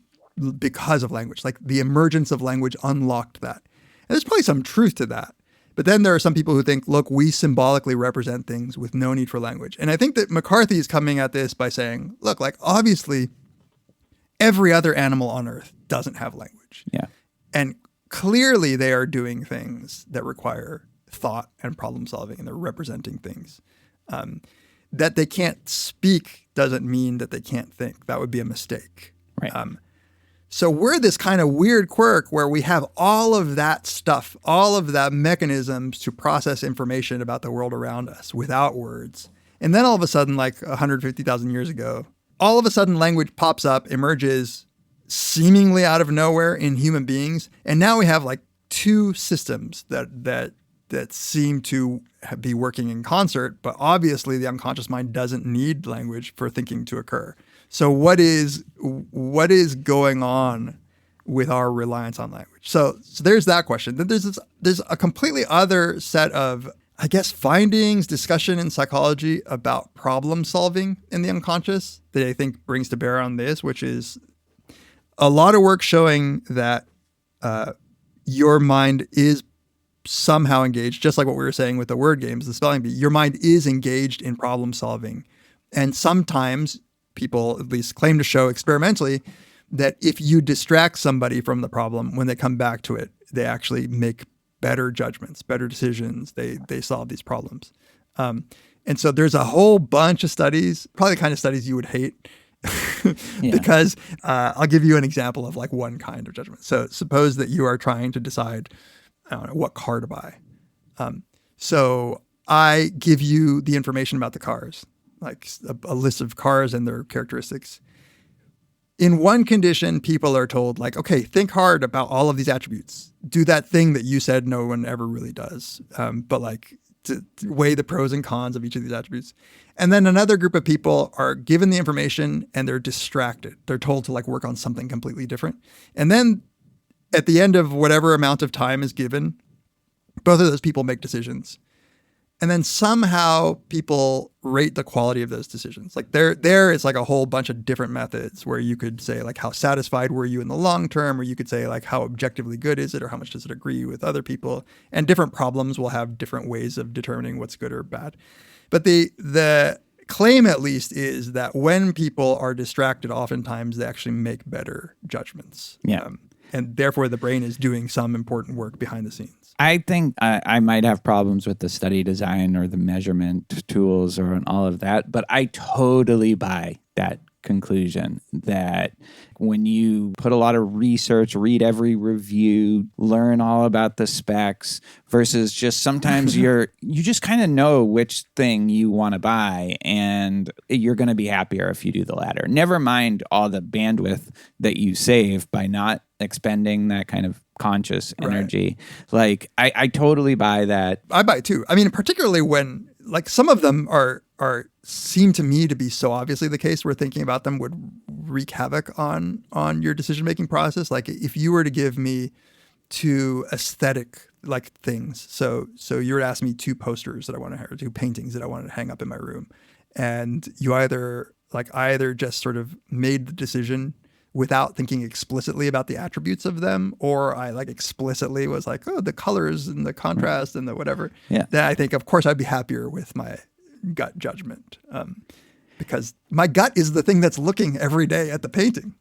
because of language. Like the emergence of language unlocked that. And there's probably some truth to that. But then there are some people who think, look, we symbolically represent things with no need for language. And I think that McCarthy is coming at this by saying, look, like obviously every other animal on Earth doesn't have language. Yeah. And clearly they are doing things that require thought and problem solving, and they're representing things. That they can't speak doesn't mean that they can't think. That would be a mistake. Right. So we're this kind of weird quirk where we have all of that stuff, all of that mechanisms to process information about the world around us without words. And then all of a sudden, like 150,000 years ago, all of a sudden language pops up, emerges seemingly out of nowhere in human beings. And now we have like two systems that seem to be working in concert, but obviously the unconscious mind doesn't need language for thinking to occur. So what is going on with our reliance on language? So there's that question. Then there's a completely other set of, I guess, findings, discussion in psychology about problem solving in the unconscious that I think brings to bear on this, which is a lot of work showing that your mind is somehow engaged, just like what we were saying with the word games, the spelling bee. Your mind is engaged in problem solving. And sometimes people at least claim to show experimentally that if you distract somebody from the problem, when they come back to it, they actually make better judgments, better decisions. They solve these problems. And so there's a whole bunch of studies, probably the kind of studies you would hate, because I'll give you an example of like one kind of judgment. So suppose that you are trying to decide, I don't know, what car to buy. So I give you the information about the cars, like a list of cars and their characteristics. In one condition, people are told like, okay, think hard about all of these attributes. Do that thing that you said no one ever really does. But like to weigh the pros and cons of each of these attributes. And then another group of people are given the information and they're distracted. They're told to like work on something completely different. And then at the end of whatever amount of time is given, both of those people make decisions. And then somehow people rate the quality of those decisions. Like there is like a whole bunch of different methods where you could say like, how satisfied were you in the long term? Or you could say like, how objectively good is it? Or how much does it agree with other people? And different problems will have different ways of determining what's good or bad. But the claim at least is that when people are distracted, oftentimes they actually make better judgments. Yeah. And therefore the brain is doing some important work behind the scenes. I think I might have problems with the study design or the measurement tools or all of that, but I totally buy that conclusion that when you put a lot of research, read every review, learn all about the specs versus just sometimes you just kind of know which thing you want to buy and you're going to be happier if you do the latter. Never mind all the bandwidth that you save by not expending that kind of conscious energy. Right. Like I totally buy that. I buy it too. I mean, particularly when like some of them seem to me to be so obviously the case where thinking about them would wreak havoc on your decision-making process. Like if you were to give me two aesthetic like things. So you were to ask me two posters that I want to hang, or two paintings that I wanted to hang up in my room. And you either just sort of made the decision without thinking explicitly about the attributes of them, or I like explicitly was like, oh, the colors and the contrast and the whatever. Yeah. Then I think, of course, I'd be happier with my gut judgment, because my gut is the thing that's looking every day at the painting.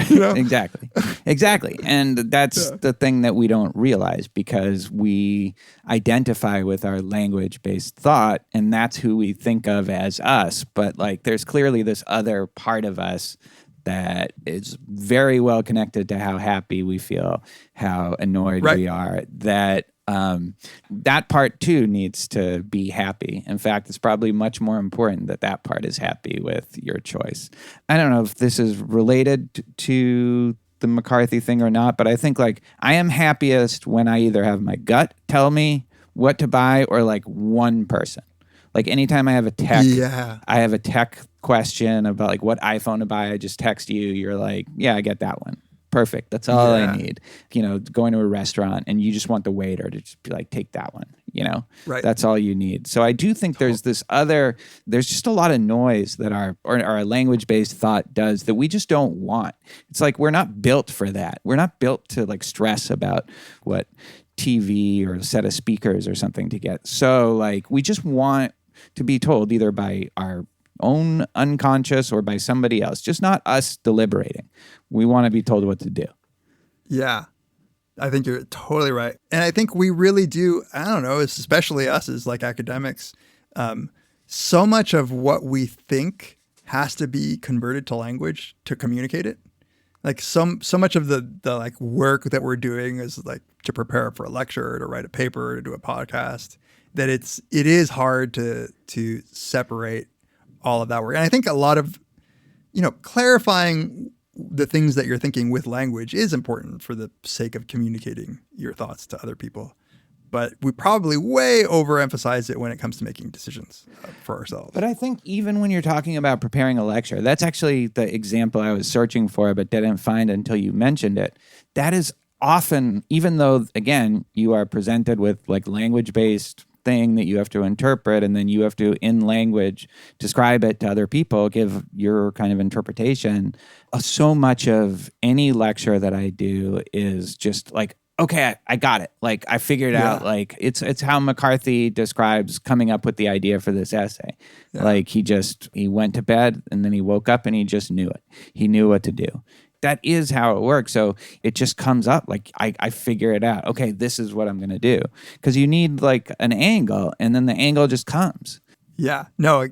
You know? Exactly. Exactly. And that's the thing that we don't realize because we identify with our language-based thought, and that's who we think of as us. But like, there's clearly this other part of us that is very well connected to how happy we feel, how annoyed we are, that part too needs to be happy. In fact, it's probably much more important that that part is happy with your choice. I don't know if this is related to the McCarthy thing or not, but I think like I am happiest when I either have my gut tell me what to buy or like one person. Like anytime I have a tech question about like what iPhone to buy, I just text you. You're like, yeah, I get that one. Perfect. That's all I need. You know, going to a restaurant and you just want the waiter to just be like, take that one, you know? Right. That's all you need. So I do think there's this other, there's just a lot of noise that our language-based thought does that we just don't want. It's like we're not built for that. We're not built to like stress about what TV or a set of speakers or something to get. So like we just want to be told either by our own unconscious or by somebody else, just not us deliberating. We want to be told what to do. Yeah, I think you're totally right. And I think we really do, I don't know, especially us as like academics, so much of what we think has to be converted to language to communicate it. Like so much of the like work that we're doing is like to prepare for a lecture, to write a paper, to do a podcast, that it is hard to separate all of that work. And I think a lot of, you know, clarifying the things that you're thinking with language is important for the sake of communicating your thoughts to other people. But we probably way overemphasize it when it comes to making decisions for ourselves. But I think even when you're talking about preparing a lecture, that's actually the example I was searching for but didn't find until you mentioned it. That is often, even though, again, you are presented with like language-based thing that you have to interpret, and then you have to, in language, describe it to other people, give your kind of interpretation. So much of any lecture that I do is just like, okay, I got it. Like I figured out, like it's how McCarthy describes coming up with the idea for this essay. Yeah. Like he went to bed and then he woke up and he just knew it. He knew what to do. That is how it works. So it just comes up like I figure it out. Okay, this is what I'm going to do. Because you need like an angle and then the angle just comes. Yeah, no,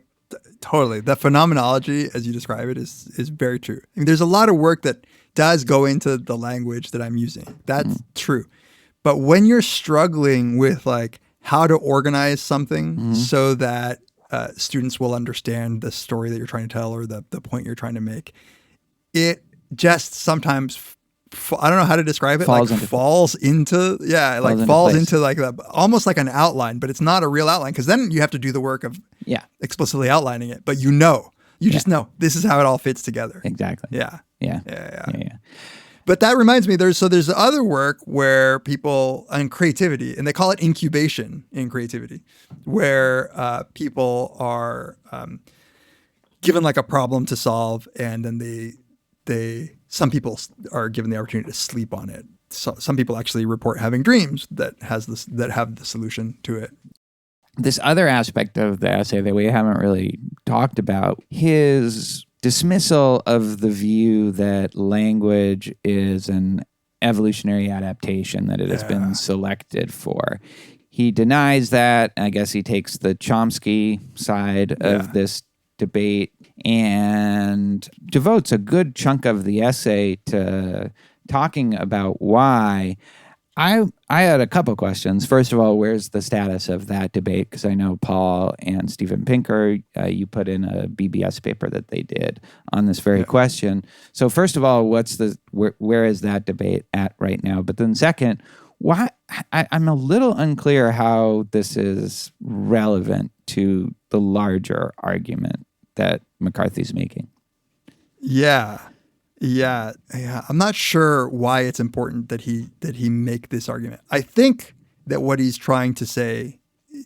totally. The phenomenology, as you describe it, is very true. I mean, there's a lot of work that does go into the language that I'm using. That's true. But when you're struggling with like how to organize something so that students will understand the story that you're trying to tell or the point you're trying to make, it just sometimes I don't know how to describe it. Falls into like almost like an outline, but it's not a real outline because then you have to do the work of explicitly outlining it. But you just know this is how it all fits together. Exactly. Yeah. Yeah. But that reminds me, there's other work where people on creativity, and they call it incubation in creativity, where people are given like a problem to solve, and then some people are given the opportunity to sleep on it. So some people actually report having dreams that have the solution to it. This other aspect of the essay that we haven't really talked about, his dismissal of the view that language is an evolutionary adaptation that it has been selected for. He denies that. I guess he takes the Chomsky side of this debate and devotes a good chunk of the essay to talking about why. I had a couple questions. First of all, where's the status of that debate? Because I know Paul and Stephen Pinker, you put in a BBS paper that they did on this very question. So first of all, where is that debate at right now? But then second, why I'm a little unclear how this is relevant to the larger argument that McCarthy's making. Yeah. I'm not sure why it's important that he make this argument. I think that what he's trying to say,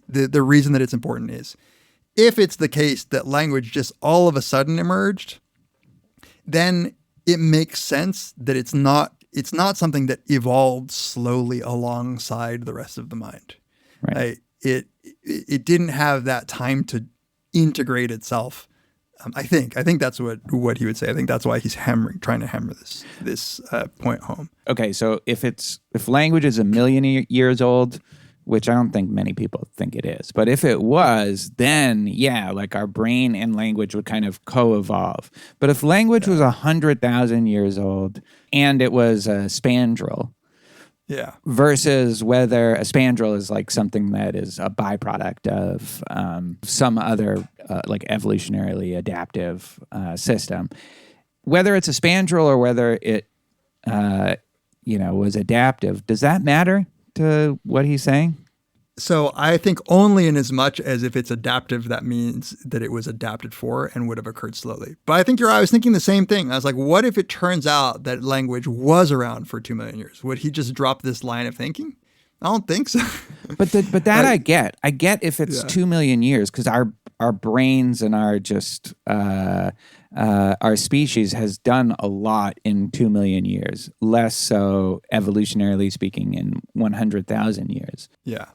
the reason that it's important is, if it's the case that language just all of a sudden emerged, then it makes sense that it's not something that evolved slowly alongside the rest of the mind. Right? It didn't have that time to integrate itself I think that's what he would say. I think that's why he's trying to hammer this point home. Okay, so if language is 1 million years old, which I don't think many people think it is, but if it was, then yeah, like our brain and language would kind of co-evolve. But if language was 100,000 years old and it was a spandrel, versus whether a spandrel is like something that is a byproduct of some other like evolutionarily adaptive system, whether it's a spandrel or whether it was adaptive, does that matter to what he's saying? So I think only in as much as if it's adaptive, that means that it was adapted for and would have occurred slowly. But I think I was thinking the same thing. I was like, what if it turns out that language was around for 2 million years? Would he just drop this line of thinking? I don't think so. But that I get. I get if it's 2 million years, because our brains and our just our species has done a lot in 2 million years, less so evolutionarily speaking in 100,000 years. Yeah.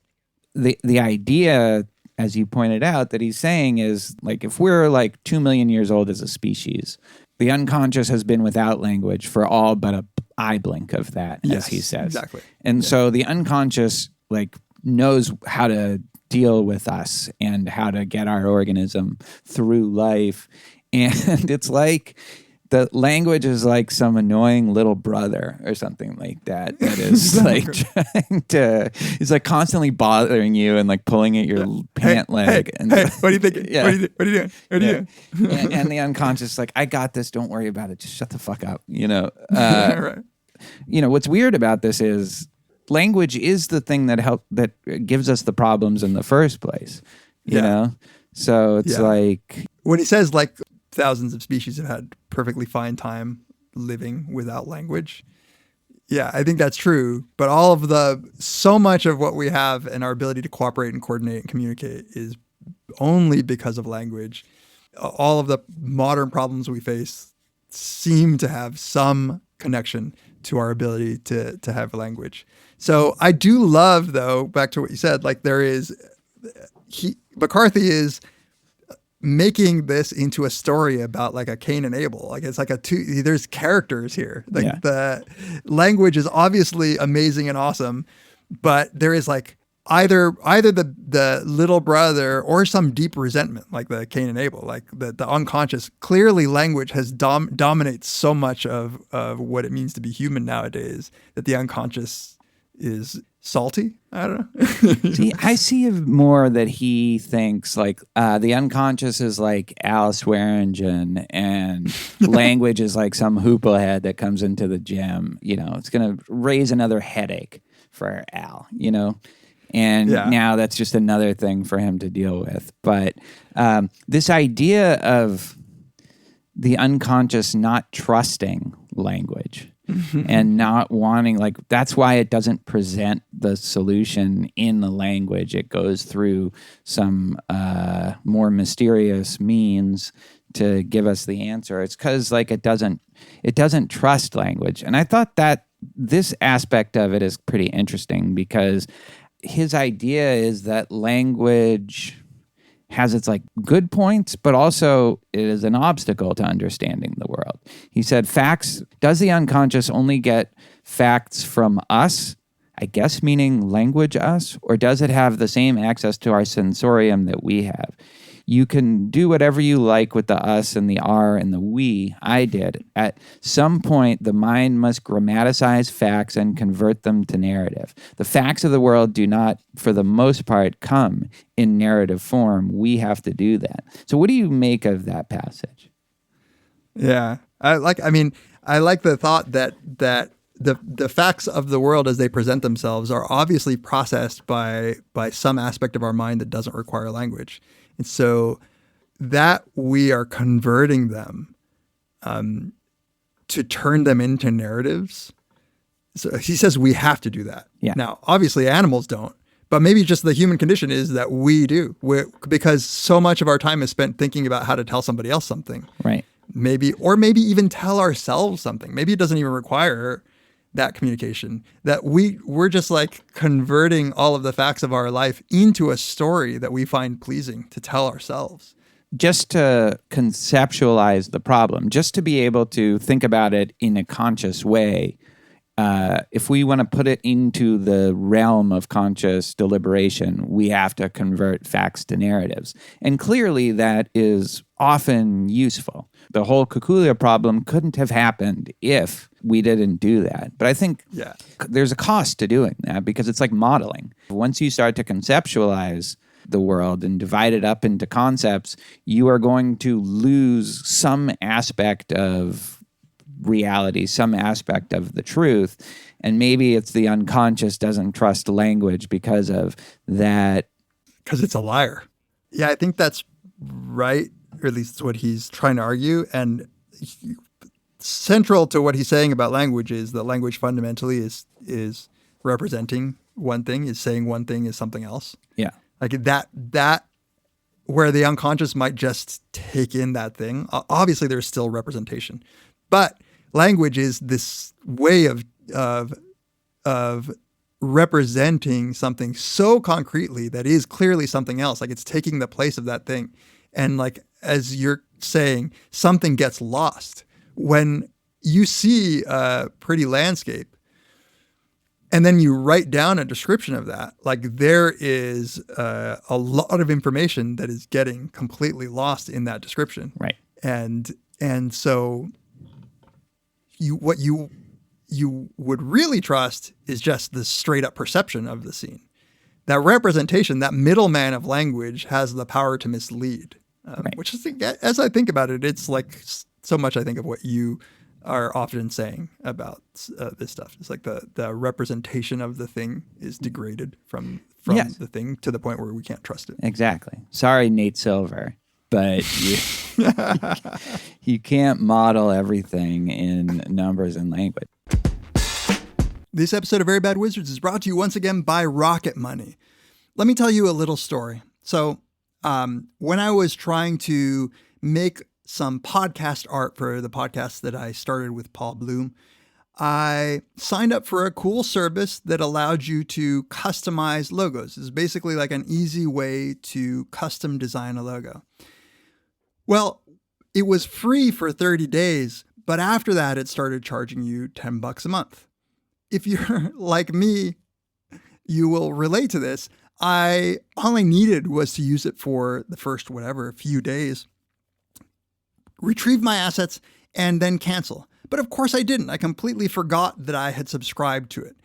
The idea, as you pointed out, that he's saying is like if we're like 2 million years old as a species, the unconscious has been without language for all but a eye blink of that, as he says. Exactly. And so the unconscious like knows how to deal with us and how to get our organism through life. And it's like the language is like some annoying little brother or something like that is like trying to, he's like constantly bothering you and like pulling at your pant leg. Hey, what are you thinking? Yeah. What are you doing? What are you doing? And the unconscious like, I got this. Don't worry about it. Just shut the fuck up. Right. What's weird about this is language is the thing that gives us the problems in the first place, you know? So it's like when he says like thousands of species have had perfectly fine time living without language. Yeah, I think that's true. But so much of what we have and our ability to cooperate and coordinate and communicate is only because of language. All of the modern problems we face seem to have some connection to our ability to have language. So I do love, though, back to what you said, like McCarthy is making this into a story about like a Cain and Abel. Like it's like there's characters here. Like the language is obviously amazing and awesome, but there is like either the little brother or some deep resentment, like the Cain and Abel, like the unconscious. Clearly language has dominates so much of what it means to be human nowadays that the unconscious is salty. I don't know. See, I see more that he thinks like the unconscious is like Al Swearingen and language is like some hooplehead that comes into the gym. It's going to raise another headache for Al, and now that's just another thing for him to deal with. But this idea of the unconscious not trusting language and not wanting, like, that's why it doesn't present the solution in the language. It goes through some more mysterious means to give us the answer. It's because like it doesn't trust language. And I thought that this aspect of it is pretty interesting because his idea is that language has its like good points, but also it is an obstacle to understanding the world. He said, does the unconscious only get facts from us? I guess meaning language us, or does it have the same access to our sensorium that we have? You can do whatever you like with the us and the our and the we. I did. At some point, the mind must grammaticize facts and convert them to narrative. The facts of the world do not, for the most part, come in narrative form. We have to do that. So what do you make of that passage? Yeah. I like the thought that the facts of the world as they present themselves are obviously processed by some aspect of our mind that doesn't require language. And so that we are converting them to turn them into narratives. So he says we have to do that. Yeah. Now, obviously animals don't, but maybe just the human condition is that we do. Because so much of our time is spent thinking about how to tell somebody else something. Right. Maybe even tell ourselves something. Maybe it doesn't even require that communication, that we're just like converting all of the facts of our life into a story that we find pleasing to tell ourselves. just to conceptualize the problem, just to be able to think about it in a conscious way, if we want to put it into the realm of conscious deliberation, we have to convert facts to narratives. And clearly that is often useful. The whole Kekulé problem couldn't have happened if we didn't do that. But I think there's a cost to doing that because it's like modeling. Once you start to conceptualize the world and divide it up into concepts, you are going to lose some aspect of reality, some aspect of the truth. And maybe it's the unconscious doesn't trust language because of that. Because it's a liar. Yeah, I think that's right, or at least it's what he's trying to argue. And central to what he's saying about language is that language fundamentally is representing one thing, is saying one thing is something else. Yeah. Like that where the unconscious might just take in that thing. Obviously, there's still representation. But language is this way of representing something so concretely that is clearly something else. Like it's taking the place of that thing. And like, as you're saying, something gets lost. When you see a pretty landscape and then you write down a description of that, like there is a lot of information that is getting completely lost in that description. Right. And so what you would really trust is just the straight up perception of the scene. That representation, that middleman of language, has the power to mislead. Which is, as I think about it, it's like so much I think of what you are often saying about this stuff. It's like the representation of the thing is degraded from the thing to the point where we can't trust it. Exactly. Sorry, Nate Silver, but you can't model everything in numbers and language. This episode of Very Bad Wizards is brought to you once again by Rocket Money. Let me tell you a little story. So when I was trying to make some podcast art for the podcast that I started with Paul Bloom, I signed up for a cool service that allowed you to customize logos. It's basically like an easy way to custom design a logo. Well, it was free for 30 days, but after that, it started charging you $10 a month. If you're like me, you will relate to this. All I needed was to use it for the first, few days, retrieve my assets, and then cancel. But of course I didn't. I completely forgot that I had subscribed to it.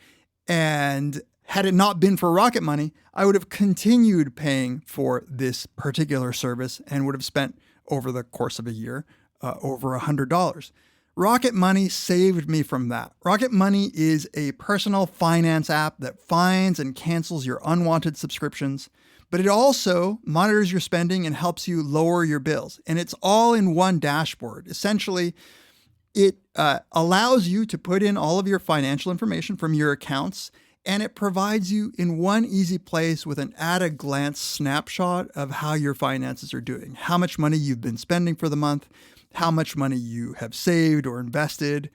And had it not been for Rocket Money, I would have continued paying for this particular service and would have spent over the course of a year over $100. Rocket Money saved me from that. Rocket Money is a personal finance app that finds and cancels your unwanted subscriptions, but it also monitors your spending and helps you lower your bills. And it's all in one dashboard. Essentially, it allows you to put in all of your financial information from your accounts, and it provides you in one easy place with an at-a-glance snapshot of how your finances are doing, how much money you've been spending for the month, how much money you have saved or invested.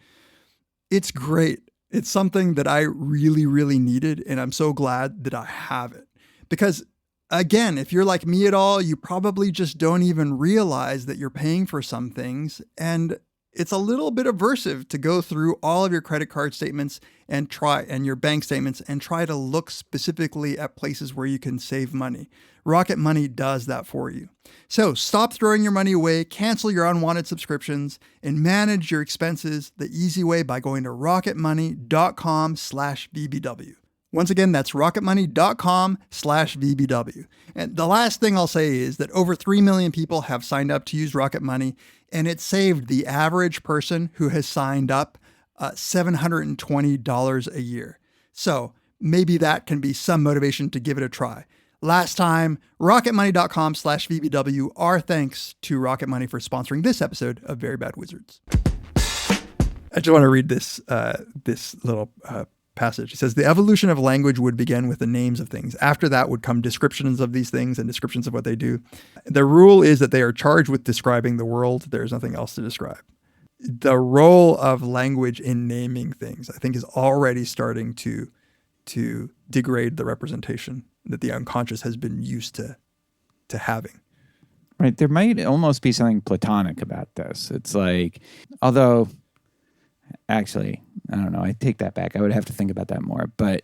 It's great. It's something that I really, really needed, and I'm so glad that I have it. Because again, if you're like me at all, you probably just don't even realize that you're paying for some things, and it's a little bit aversive to go through all of your credit card statements and your bank statements and try to look specifically at places where you can save money. Rocket Money does that for you. So stop throwing your money away, cancel your unwanted subscriptions, and manage your expenses the easy way by going to rocketmoney.com/VBW. Once again, that's rocketmoney.com/VBW. And the last thing I'll say is that over 3 million people have signed up to use Rocket Money, and it saved the average person who has signed up $720 a year. So maybe that can be some motivation to give it a try. Last time, rocketmoney.com/VBW. Our thanks to Rocket Money for sponsoring this episode of Very Bad Wizards. I just want to read this little passage. It says, the evolution of language would begin with the names of things. After that would come descriptions of these things and descriptions of what they do. The rule is that they are charged with describing the world. There's nothing else to describe. The role of language in naming things, I think, is already starting to degrade the representation that the unconscious has been used to having. Right. There might almost be something platonic about this. It's like, although, actually, I don't know. I take that back. I would have to think about that more. But,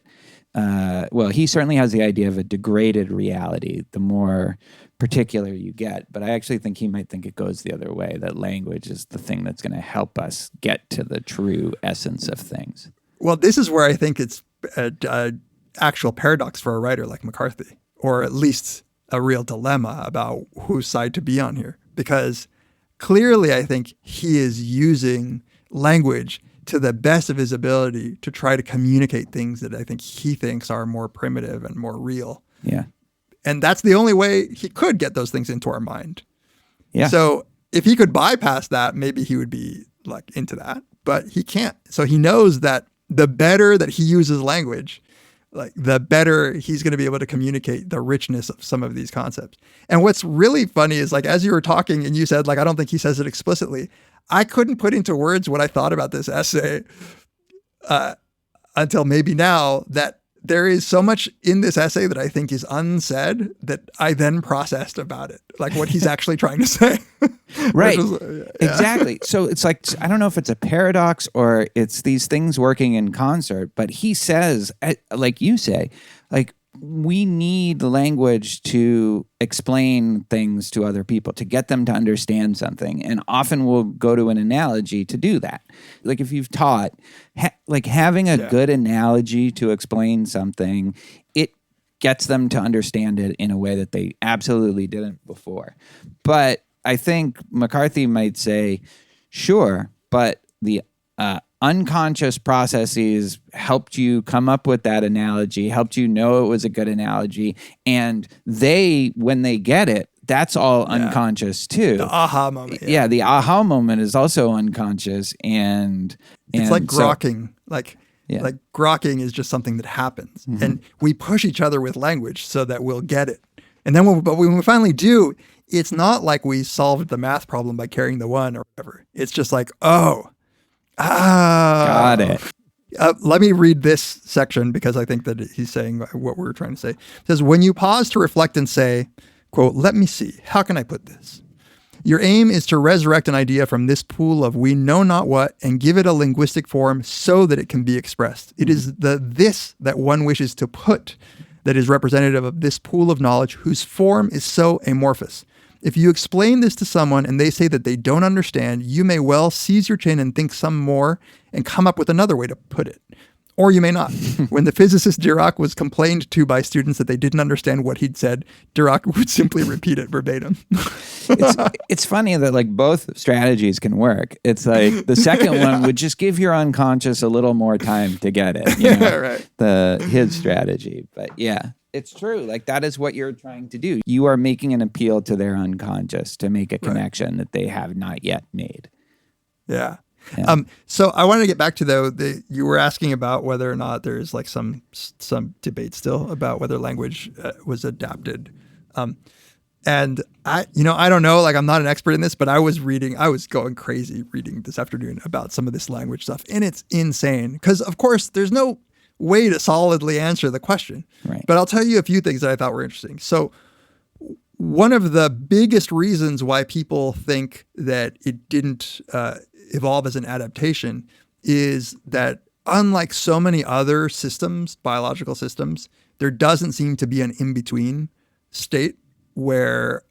well, he certainly has the idea of a degraded reality, the more particular you get. But I actually think he might think it goes the other way, that language is the thing that's going to help us get to the true essence of things. Well, this is where I think it's an actual paradox for a writer like McCarthy, or at least a real dilemma about whose side to be on here. Because clearly, I think he is using language to the best of his ability to try to communicate things that I think he thinks are more primitive and more real. Yeah. And that's the only way he could get those things into our mind. Yeah. So if he could bypass that, maybe he would be like into that, but he can't. So he knows that the better that he uses language, like the better he's going to be able to communicate the richness of some of these concepts. And what's really funny is, like, as you were talking and you said, like, I don't think he says it explicitly, I couldn't put into words what I thought about this essay until maybe now, that there is so much in this essay that I think is unsaid that I then processed about it, like what he's actually trying to say. Right. Yeah. Exactly. So it's like, I don't know if it's a paradox or it's these things working in concert, but he says, like you say, like, we need language to explain things to other people, to get them to understand something. And often we'll go to an analogy to do that. Like if you've taught, like having a good analogy to explain something, it gets them to understand it in a way that they absolutely didn't before. But I think McCarthy might say, sure, but the unconscious processes helped you come up with that analogy, helped you know it was a good analogy. And they, when they get it, that's all unconscious too. The aha moment. Yeah, the aha moment is also unconscious. And it's like grokking. Like grokking is just something that happens. Mm-hmm. And we push each other with language so that we'll get it. And then when we finally do, it's not like we solved the math problem by carrying the one or whatever. It's just like, got it. Let me read this section because I think that he's saying what we're trying to say. It says, when you pause to reflect and say, quote, let me see, how can I put this? Your aim is to resurrect an idea from this pool of we know not what and give it a linguistic form so that it can be expressed. It is the this that one wishes to put that is representative of this pool of knowledge whose form is so amorphous. If you explain this to someone and they say that they don't understand, you may well seize your chin and think some more and come up with another way to put it. Or you may not. When the physicist Dirac was complained to by students that they didn't understand what he'd said, Dirac would simply repeat it verbatim. It's funny that like both strategies can work. It's like the second one would just give your unconscious a little more time to get it. You know? Right. His strategy. But yeah, it's true. Like that is what you're trying to do. You are making an appeal to their unconscious to make a connection that they have not yet made. Yeah. Yeah. So I wanted to get back to you were asking about whether or not there's like some debate still about whether language was adapted. And I don't know, like I'm not an expert in this, but I was going crazy reading this afternoon about some of this language stuff. And it's insane because of course there's no way to solidly answer the question, right. But I'll tell you a few things that I thought were interesting. So one of the biggest reasons why people think that it didn't evolve as an adaptation is that unlike so many other systems, biological systems, there doesn't seem to be an in-between state where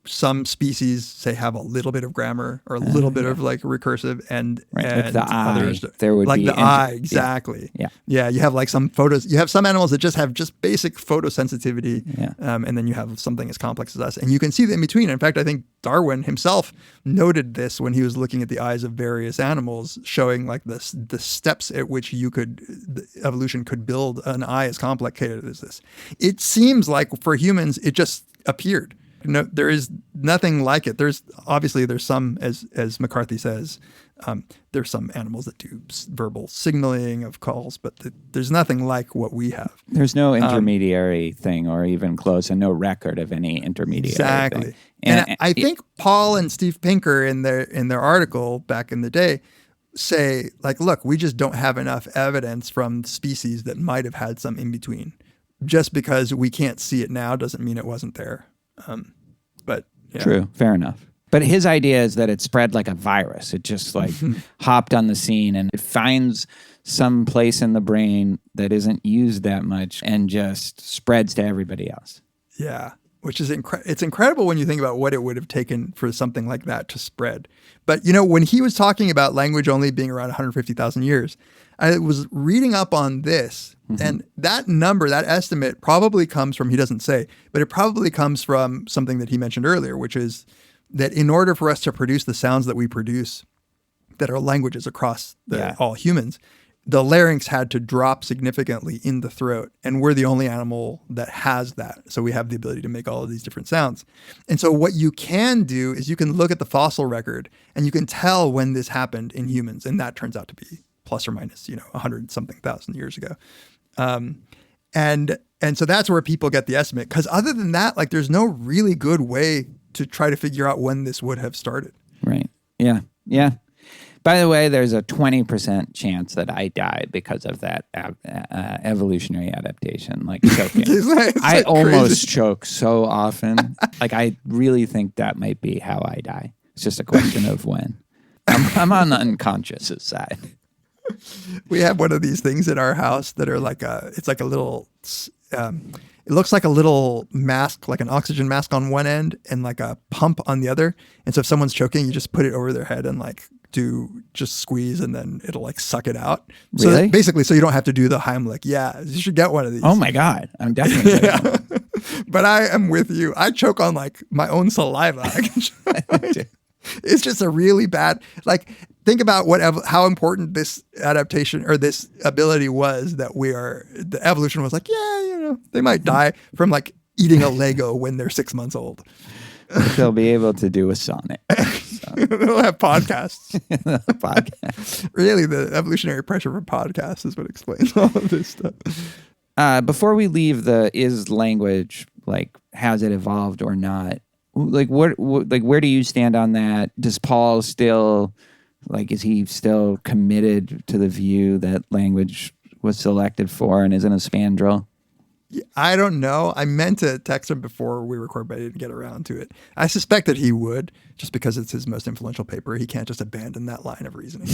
some species, say, have a little bit of grammar or a little bit of like recursive and like the others, eye, there would like be the eye, exactly. Yeah. You have like some photos. You have some animals that just have just basic photosensitivity, and then you have something as complex as us, and you can see the in between. In fact, I think Darwin himself noted this when he was looking at the eyes of various animals, showing like the steps at which evolution could build an eye as complicated as this. It seems like for humans, it just appeared. No, there is nothing like it. There's some, as McCarthy says, there's some animals that do verbal signaling of calls, but there's nothing like what we have. There's no intermediary thing or even close, and no record of any intermediary exactly. thing. And I think Paul and Steve Pinker in their article back in the day say, like, look, we just don't have enough evidence from species that might have had some in between. Just because we can't see it now doesn't mean it wasn't there. But True. Fair enough. But his idea is that it spread like a virus. It just like hopped on the scene and it finds some place in the brain that isn't used that much and just spreads to everybody else. Yeah, which is it's incredible when you think about what it would have taken for something like that to spread. But, you know, when he was talking about language only being around 150,000 years, I was reading up on this, and that number, that estimate probably comes from, he doesn't say, but it probably comes from something that he mentioned earlier, which is that in order for us to produce the sounds that we produce that are languages across all humans, the larynx had to drop significantly in the throat. And we're the only animal that has that. So we have the ability to make all of these different sounds. And so what you can do is you can look at the fossil record and you can tell when this happened in humans. And that turns out to be plus or minus, 100-something thousand years ago. And so that's where people get the estimate. Because other than that, like, there's no really good way to try to figure out when this would have started. Right. Yeah. Yeah. By the way, there's a 20% chance that I die because of that evolutionary adaptation, like choking. I almost choke so often. Like, I really think that might be how I die. It's just a question of when. I'm on the unconscious side. We have one of these things in our house that are like it's like a little, it looks like a little mask, like an oxygen mask on one end and like a pump on the other. And so if someone's choking, you just put it over their head and like just squeeze and then it'll like suck it out. Really? So basically, so you don't have to do the Heimlich. Yeah, you should get one of these. Oh my God. I'm definitely getting one. But I am with you. I choke on like my own saliva. It's just a really bad, like, think about how important this adaptation or this ability was that the evolution was like, they might die from like eating a Lego when they're 6 months old. They'll be able to do a sonnet. So. They'll have podcasts. Podcast. Really, the evolutionary pressure for podcasts is what explains all of this stuff. Before we leave is language, like, has it evolved or not? Like, where do you stand on that? Does Paul still, like, is he still committed to the view that language was selected for and isn't a spandrel? I don't know. I meant to text him before we record, but I didn't get around to it. I suspect that he would, just because it's his most influential paper. He can't just abandon that line of reasoning.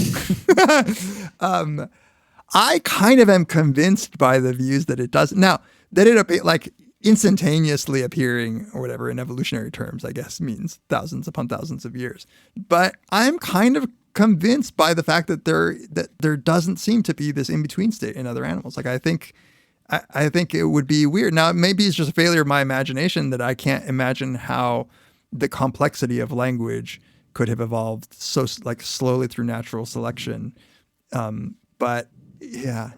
I kind of am convinced by the views that it does. Now, that it, like, instantaneously appearing or whatever in evolutionary terms, I guess, means thousands upon thousands of years. But I'm kind of convinced by the fact that there doesn't seem to be this in-between state in other animals. Like, I think it would be weird. Now, maybe it's just a failure of my imagination that I can't imagine how the complexity of language could have evolved so, like, slowly through natural selection. But yeah,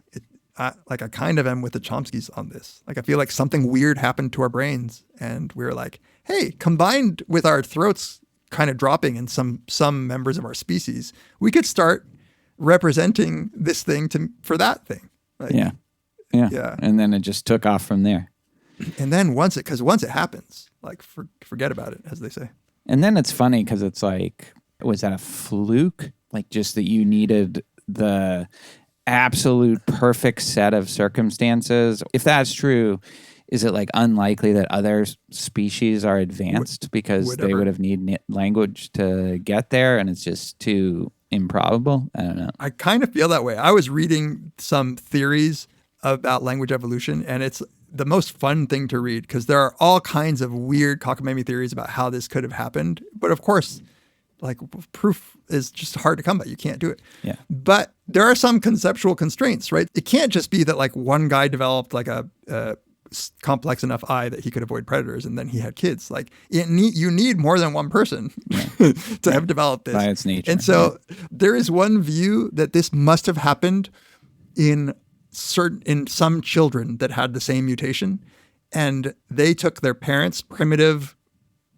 I kind of am with the Chomskys on this. Like, I feel like something weird happened to our brains and we were like, hey, combined with our throats kind of dropping in some members of our species, we could start representing this thing for that thing. Like, yeah. And then it just took off from there. And then once it happens, like, forget about it, as they say. And then it's funny because it's like, was that a fluke? Like, just that you needed the absolute perfect set of circumstances? If that's true, is it like unlikely that other species are advanced because they would have needed language to get there and it's just too improbable? I don't know. I kind of feel that way. I was reading some theories about language evolution, and it's the most fun thing to read because there are all kinds of weird cockamamie theories about how this could have happened. But of course, like, proof is just hard to come by. You can't do it. Yeah. But there are some conceptual constraints, right? It can't just be that, like, one guy developed like a complex enough eye that he could avoid predators and then he had kids. Like, you need more than one person to have developed this. By its nature. And so there is one view that this must have happened in some children that had the same mutation, and they took their parents' primitive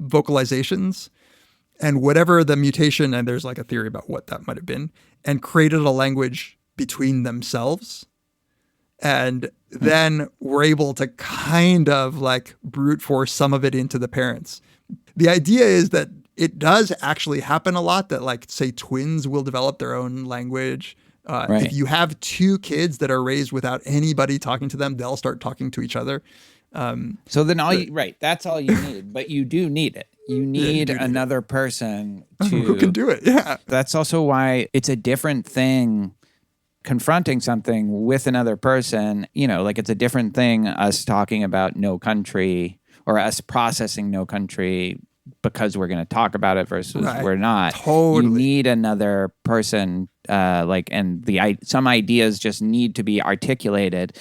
vocalizations and whatever the mutation, and there's like a theory about what that might have been, and created a language between themselves, and then were able to kind of like brute force some of it into the parents. The idea is that it does actually happen a lot, that, like, say, twins will develop their own language. If you have two kids that are raised without anybody talking to them, they'll start talking to each other. So then that's all you need, but you do need it. You need another person who can do it. Yeah. That's also why it's a different thing confronting something with another person. Like it's a different thing us talking about No Country or us processing No Country because we're going to talk about it versus we're not. Totally. You need another person, and some ideas just need to be articulated.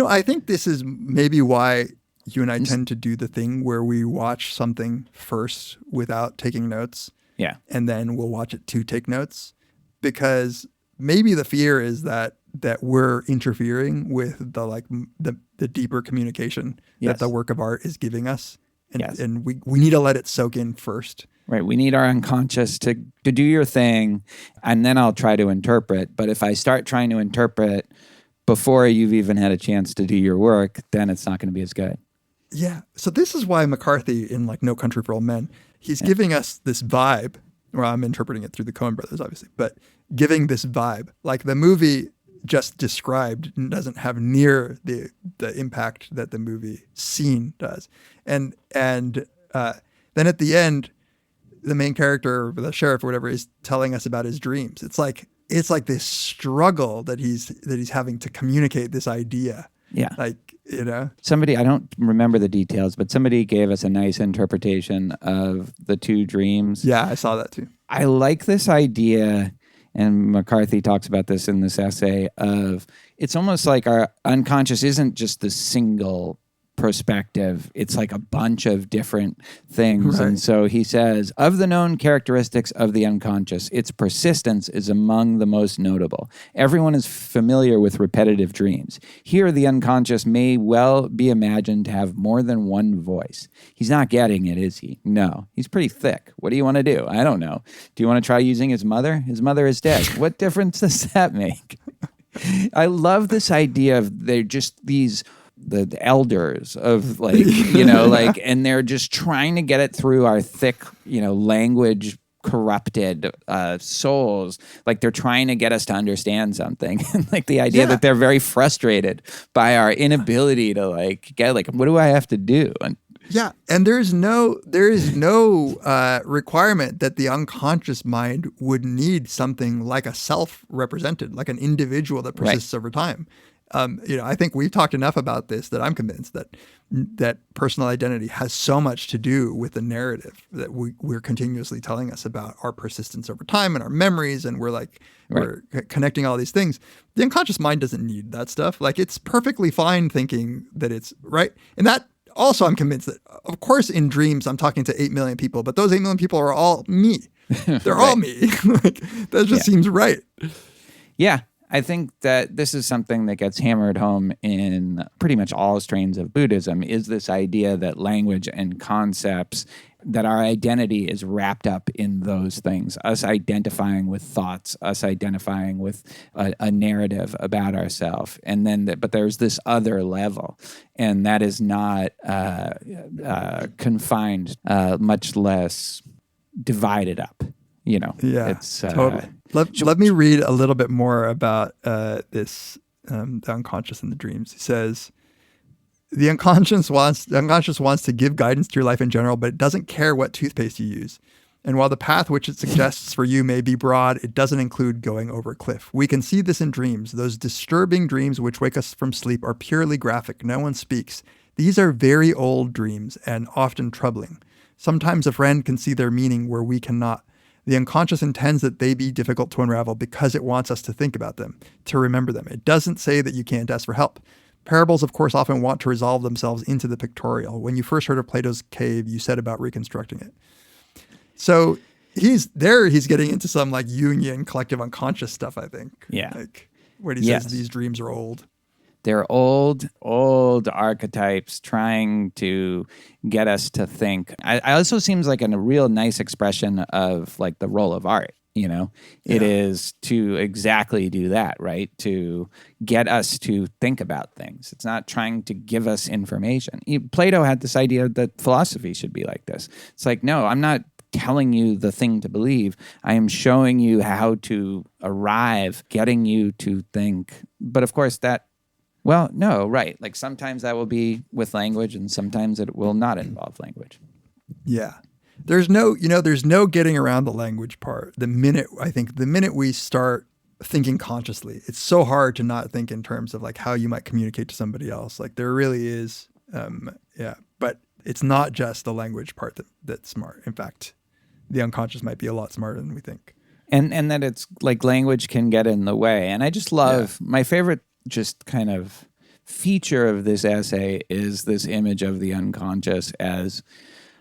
I think this is maybe why you and I tend to do the thing where we watch something first without taking notes. Yeah. And then we'll watch it to take notes, because maybe the fear is that we're interfering with the deeper communication that the work of art is giving us. And we need to let it soak in first. Right. We need our unconscious to do your thing, and then I'll try to interpret. But if I start trying to interpret before you've even had a chance to do your work, then it's not going to be as good. Yeah. So this is why McCarthy in No Country for Old Men, he's giving us this vibe. Well, I'm interpreting it through the Coen brothers, obviously, but giving this vibe. Like the movie just described doesn't have near the impact that the movie scene does. And then at the end, the main character, the sheriff or whatever, is telling us about his dreams. It's like this struggle that he's having to communicate this idea. Yeah. Somebody, I don't remember the details, but somebody gave us a nice interpretation of the two dreams. Yeah, I saw that too. I like this idea, and McCarthy talks about this in this essay, of it's almost like our unconscious isn't just the single perspective. It's like a bunch of different things. Right. And so he says, of the known characteristics of the unconscious, its persistence is among the most notable. Everyone is familiar with repetitive dreams. Here, the unconscious may well be imagined to have more than one voice. He's not getting it, is he? No. He's pretty thick. What do you want to do? I don't know. Do you want to try using his mother? His mother is dead. What difference does that make? I love this idea of they're just these the elders of and they're just trying to get it through our thick, language corrupted souls. Like they're trying to get us to understand something. And like the idea that they're very frustrated by our inability to get what do I have to do? And there is no requirement that the unconscious mind would need something like a self-represented, like an individual that persists over time. I think we've talked enough about this that I'm convinced that personal identity has so much to do with the narrative that we're continuously telling us about our persistence over time and our memories, and we're connecting all these things. The unconscious mind doesn't need that stuff. Like it's perfectly fine thinking that it's right. And that also, I'm convinced that, of course, in dreams, I'm talking to 8 million people, but those 8 million people are all me. They're all me. That just seems right. Yeah. I think that this is something that gets hammered home in pretty much all strains of Buddhism, is this idea that language and concepts, that our identity is wrapped up in those things, us identifying with thoughts, us identifying with a narrative about ourselves. And then, but there's this other level, and that is not confined, much less divided up. It's totally. Let me read a little bit more about this, the unconscious and the dreams. He says, the unconscious wants to give guidance to your life in general, but it doesn't care what toothpaste you use. And while the path which it suggests for you may be broad, it doesn't include going over a cliff. We can see this in dreams. Those disturbing dreams which wake us from sleep are purely graphic. No one speaks. These are very old dreams and often troubling. Sometimes a friend can see their meaning where we cannot. The unconscious intends that they be difficult to unravel because it wants us to think about them, to remember them. It doesn't say that you can't ask for help. Parables, of course, often want to resolve themselves into the pictorial. When you first heard of Plato's cave, you set about reconstructing it. So he's getting into some Jungian collective unconscious stuff, I think. Yeah. Where he says these dreams are old. They're old archetypes trying to get us to think. It also seems like a real nice expression of the role of art. It is to exactly do that, right? To get us to think about things. It's not trying to give us information. Plato had this idea that philosophy should be like this. It's like, no, I'm not telling you the thing to believe. I am showing you how to arrive, getting you to think. But of course, that Well, no, right. Like sometimes that will be with language and sometimes it will not involve language. Yeah. There's no getting around the language part. The minute we start thinking consciously, it's so hard to not think in terms of like how you might communicate to somebody else. Like there really is, but it's not just the language part that's smart. In fact, the unconscious might be a lot smarter than we think. And that it's like language can get in the way. And I just love my favorite just kind of feature of this essay is this image of the unconscious as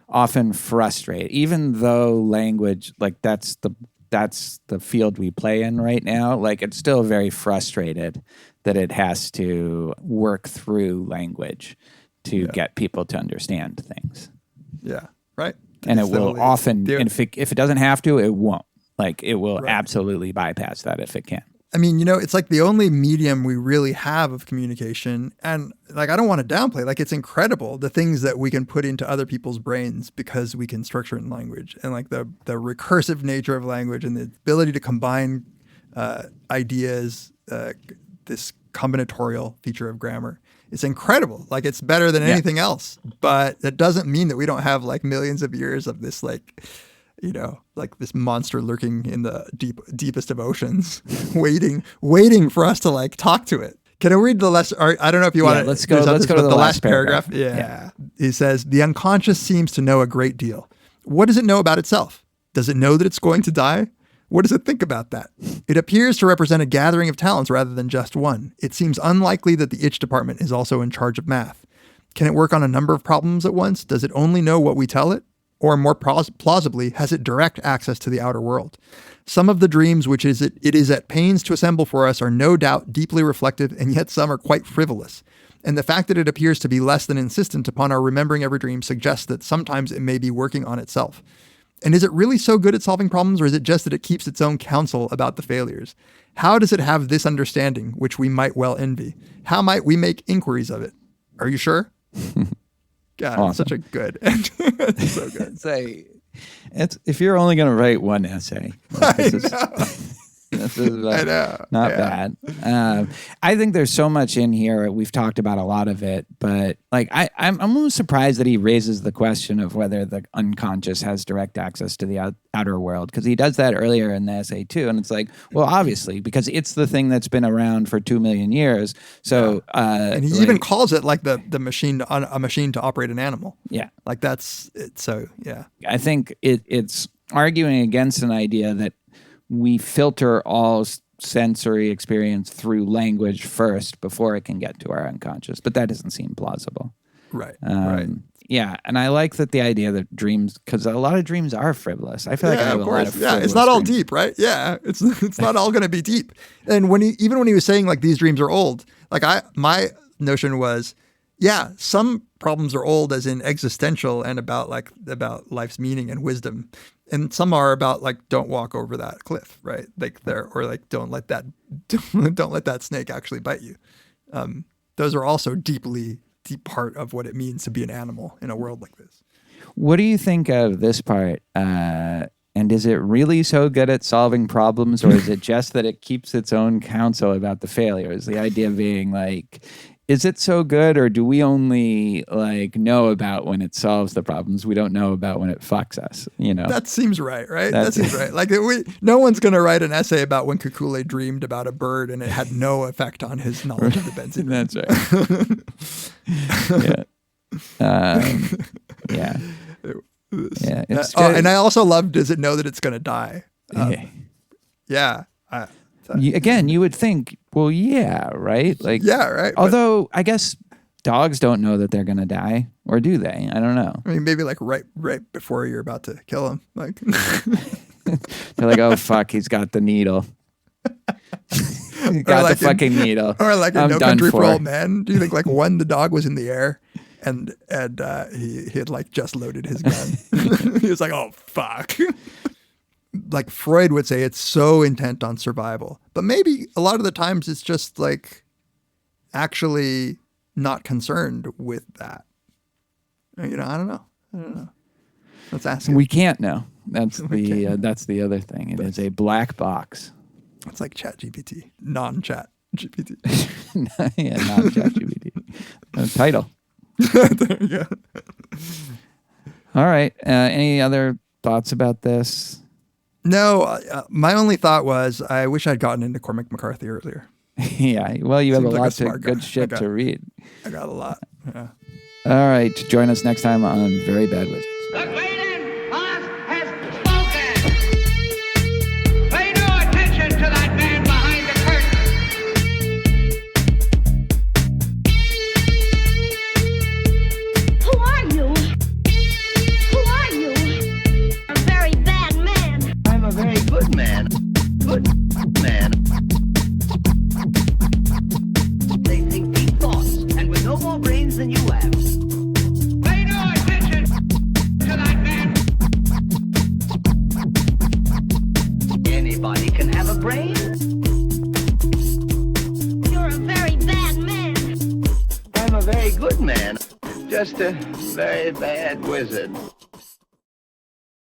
often frustrated, even though language, like that's the field we play in right now. Like it's still very frustrated that it has to work through language to get people to understand things. Yeah. Right. And it will often, and if it doesn't have to, it won't. Like it will absolutely bypass that if it can. I mean, it's like the only medium we really have of communication. And like, I don't want to downplay, like it's incredible the things that we can put into other people's brains because we can structure it in language, and like the recursive nature of language and the ability to combine ideas, this combinatorial feature of grammar. It's incredible. Like it's better than anything else, but that doesn't mean that we don't have like millions of years of this, like, like this monster lurking in the deepest of oceans, waiting for us to like talk to it. Can I read the last? I don't know if you want to. Let's go to the last paragraph. Yeah. He says, the unconscious seems to know a great deal. What does it know about itself? Does it know that it's going to die? What does it think about that? It appears to represent a gathering of talents rather than just one. It seems unlikely that the itch department is also in charge of math. Can it work on a number of problems at once? Does it only know what we tell it? Or more plausibly, has it direct access to the outer world? Some of the dreams which it is at pains to assemble for us are no doubt deeply reflective, and yet some are quite frivolous. And the fact that it appears to be less than insistent upon our remembering every dream suggests that sometimes it may be working on itself. And is it really so good at solving problems, or is it just that it keeps its own counsel about the failures? How does it have this understanding, which we might well envy? How might we make inquiries of it? Are you sure? God, awesome. It's such a good. It's so good. It's if you're only going to write one essay, like this is not bad. I think there's so much in here. We've talked about a lot of it, but like I'm almost surprised that he raises the question of whether the unconscious has direct access to the outer world, because he does that earlier in the essay too. And it's like, well, obviously, because it's the thing that's been around for 2 million years. So, and he even calls it like the machine, a machine to operate an animal. Yeah, like that's it. So yeah, I think it's arguing against an idea that we filter all sensory experience through language first before it can get to our unconscious, but that doesn't seem plausible. Right. Yeah, and I like that the idea that dreams, because a lot of dreams are frivolous. I feel like I have a lot of frivolous it's not all dreams. deep, right? Yeah, it's not all going to be deep. And when he was saying like these dreams are old, like my notion was, some problems are old as in existential and about life's meaning and wisdom. And some are about like, don't walk over that cliff, right? Like don't let that snake actually bite you. Those are also deep part of what it means to be an animal in a world like this. What do you think of this part? And is it really so good at solving problems, or is it just that it keeps its own counsel about the failures? The idea being like, is it so good, or do we only like know about when it solves the problems? We don't know about when it fucks us, That seems right? That seems right. Like no one's going to write an essay about when Kekulé dreamed about a bird and it had no effect on his knowledge of the benzene. That's right. Yeah. It's and I also love, does it know that it's going to die? Again, you would think, well, yeah, right? Like, yeah, right. Although I guess dogs don't know that they're going to die, or do they? I don't know. I mean, maybe like right before you're about to kill him, like they're like, oh fuck, he's got the needle. He got the fucking needle. Or like in No Country for Old Men. Do you think like when the dog was in the air and he had like just loaded his gun, he was like, oh fuck. Like Freud would say, it's so intent on survival, but maybe a lot of the times it's just like actually not concerned with that. I don't know. Let's ask him. We can't know. That's the other thing. It is a black box. It's like ChatGPT, non-chat GPT. Yeah, not ChatGPT. Title. There you go. All right. Any other thoughts about this? No, my only thought was I wish I'd gotten into Cormac McCarthy earlier. Yeah. Well, you have Seems a like a lot of smart good guy. shit to read. I got a lot. Yeah. All right. Join us next time on Very Bad Wizards. The great finalist has spoken. Pay no attention to that man behind the curtain. Who are you? Who are you? A very bad man. I'm a very good man. Good man. They think deep thoughts, and with no more brains than you have. Pay no attention to that man. Anybody can have a brain. You're a very bad man. I'm a very good man. Just a very bad wizard.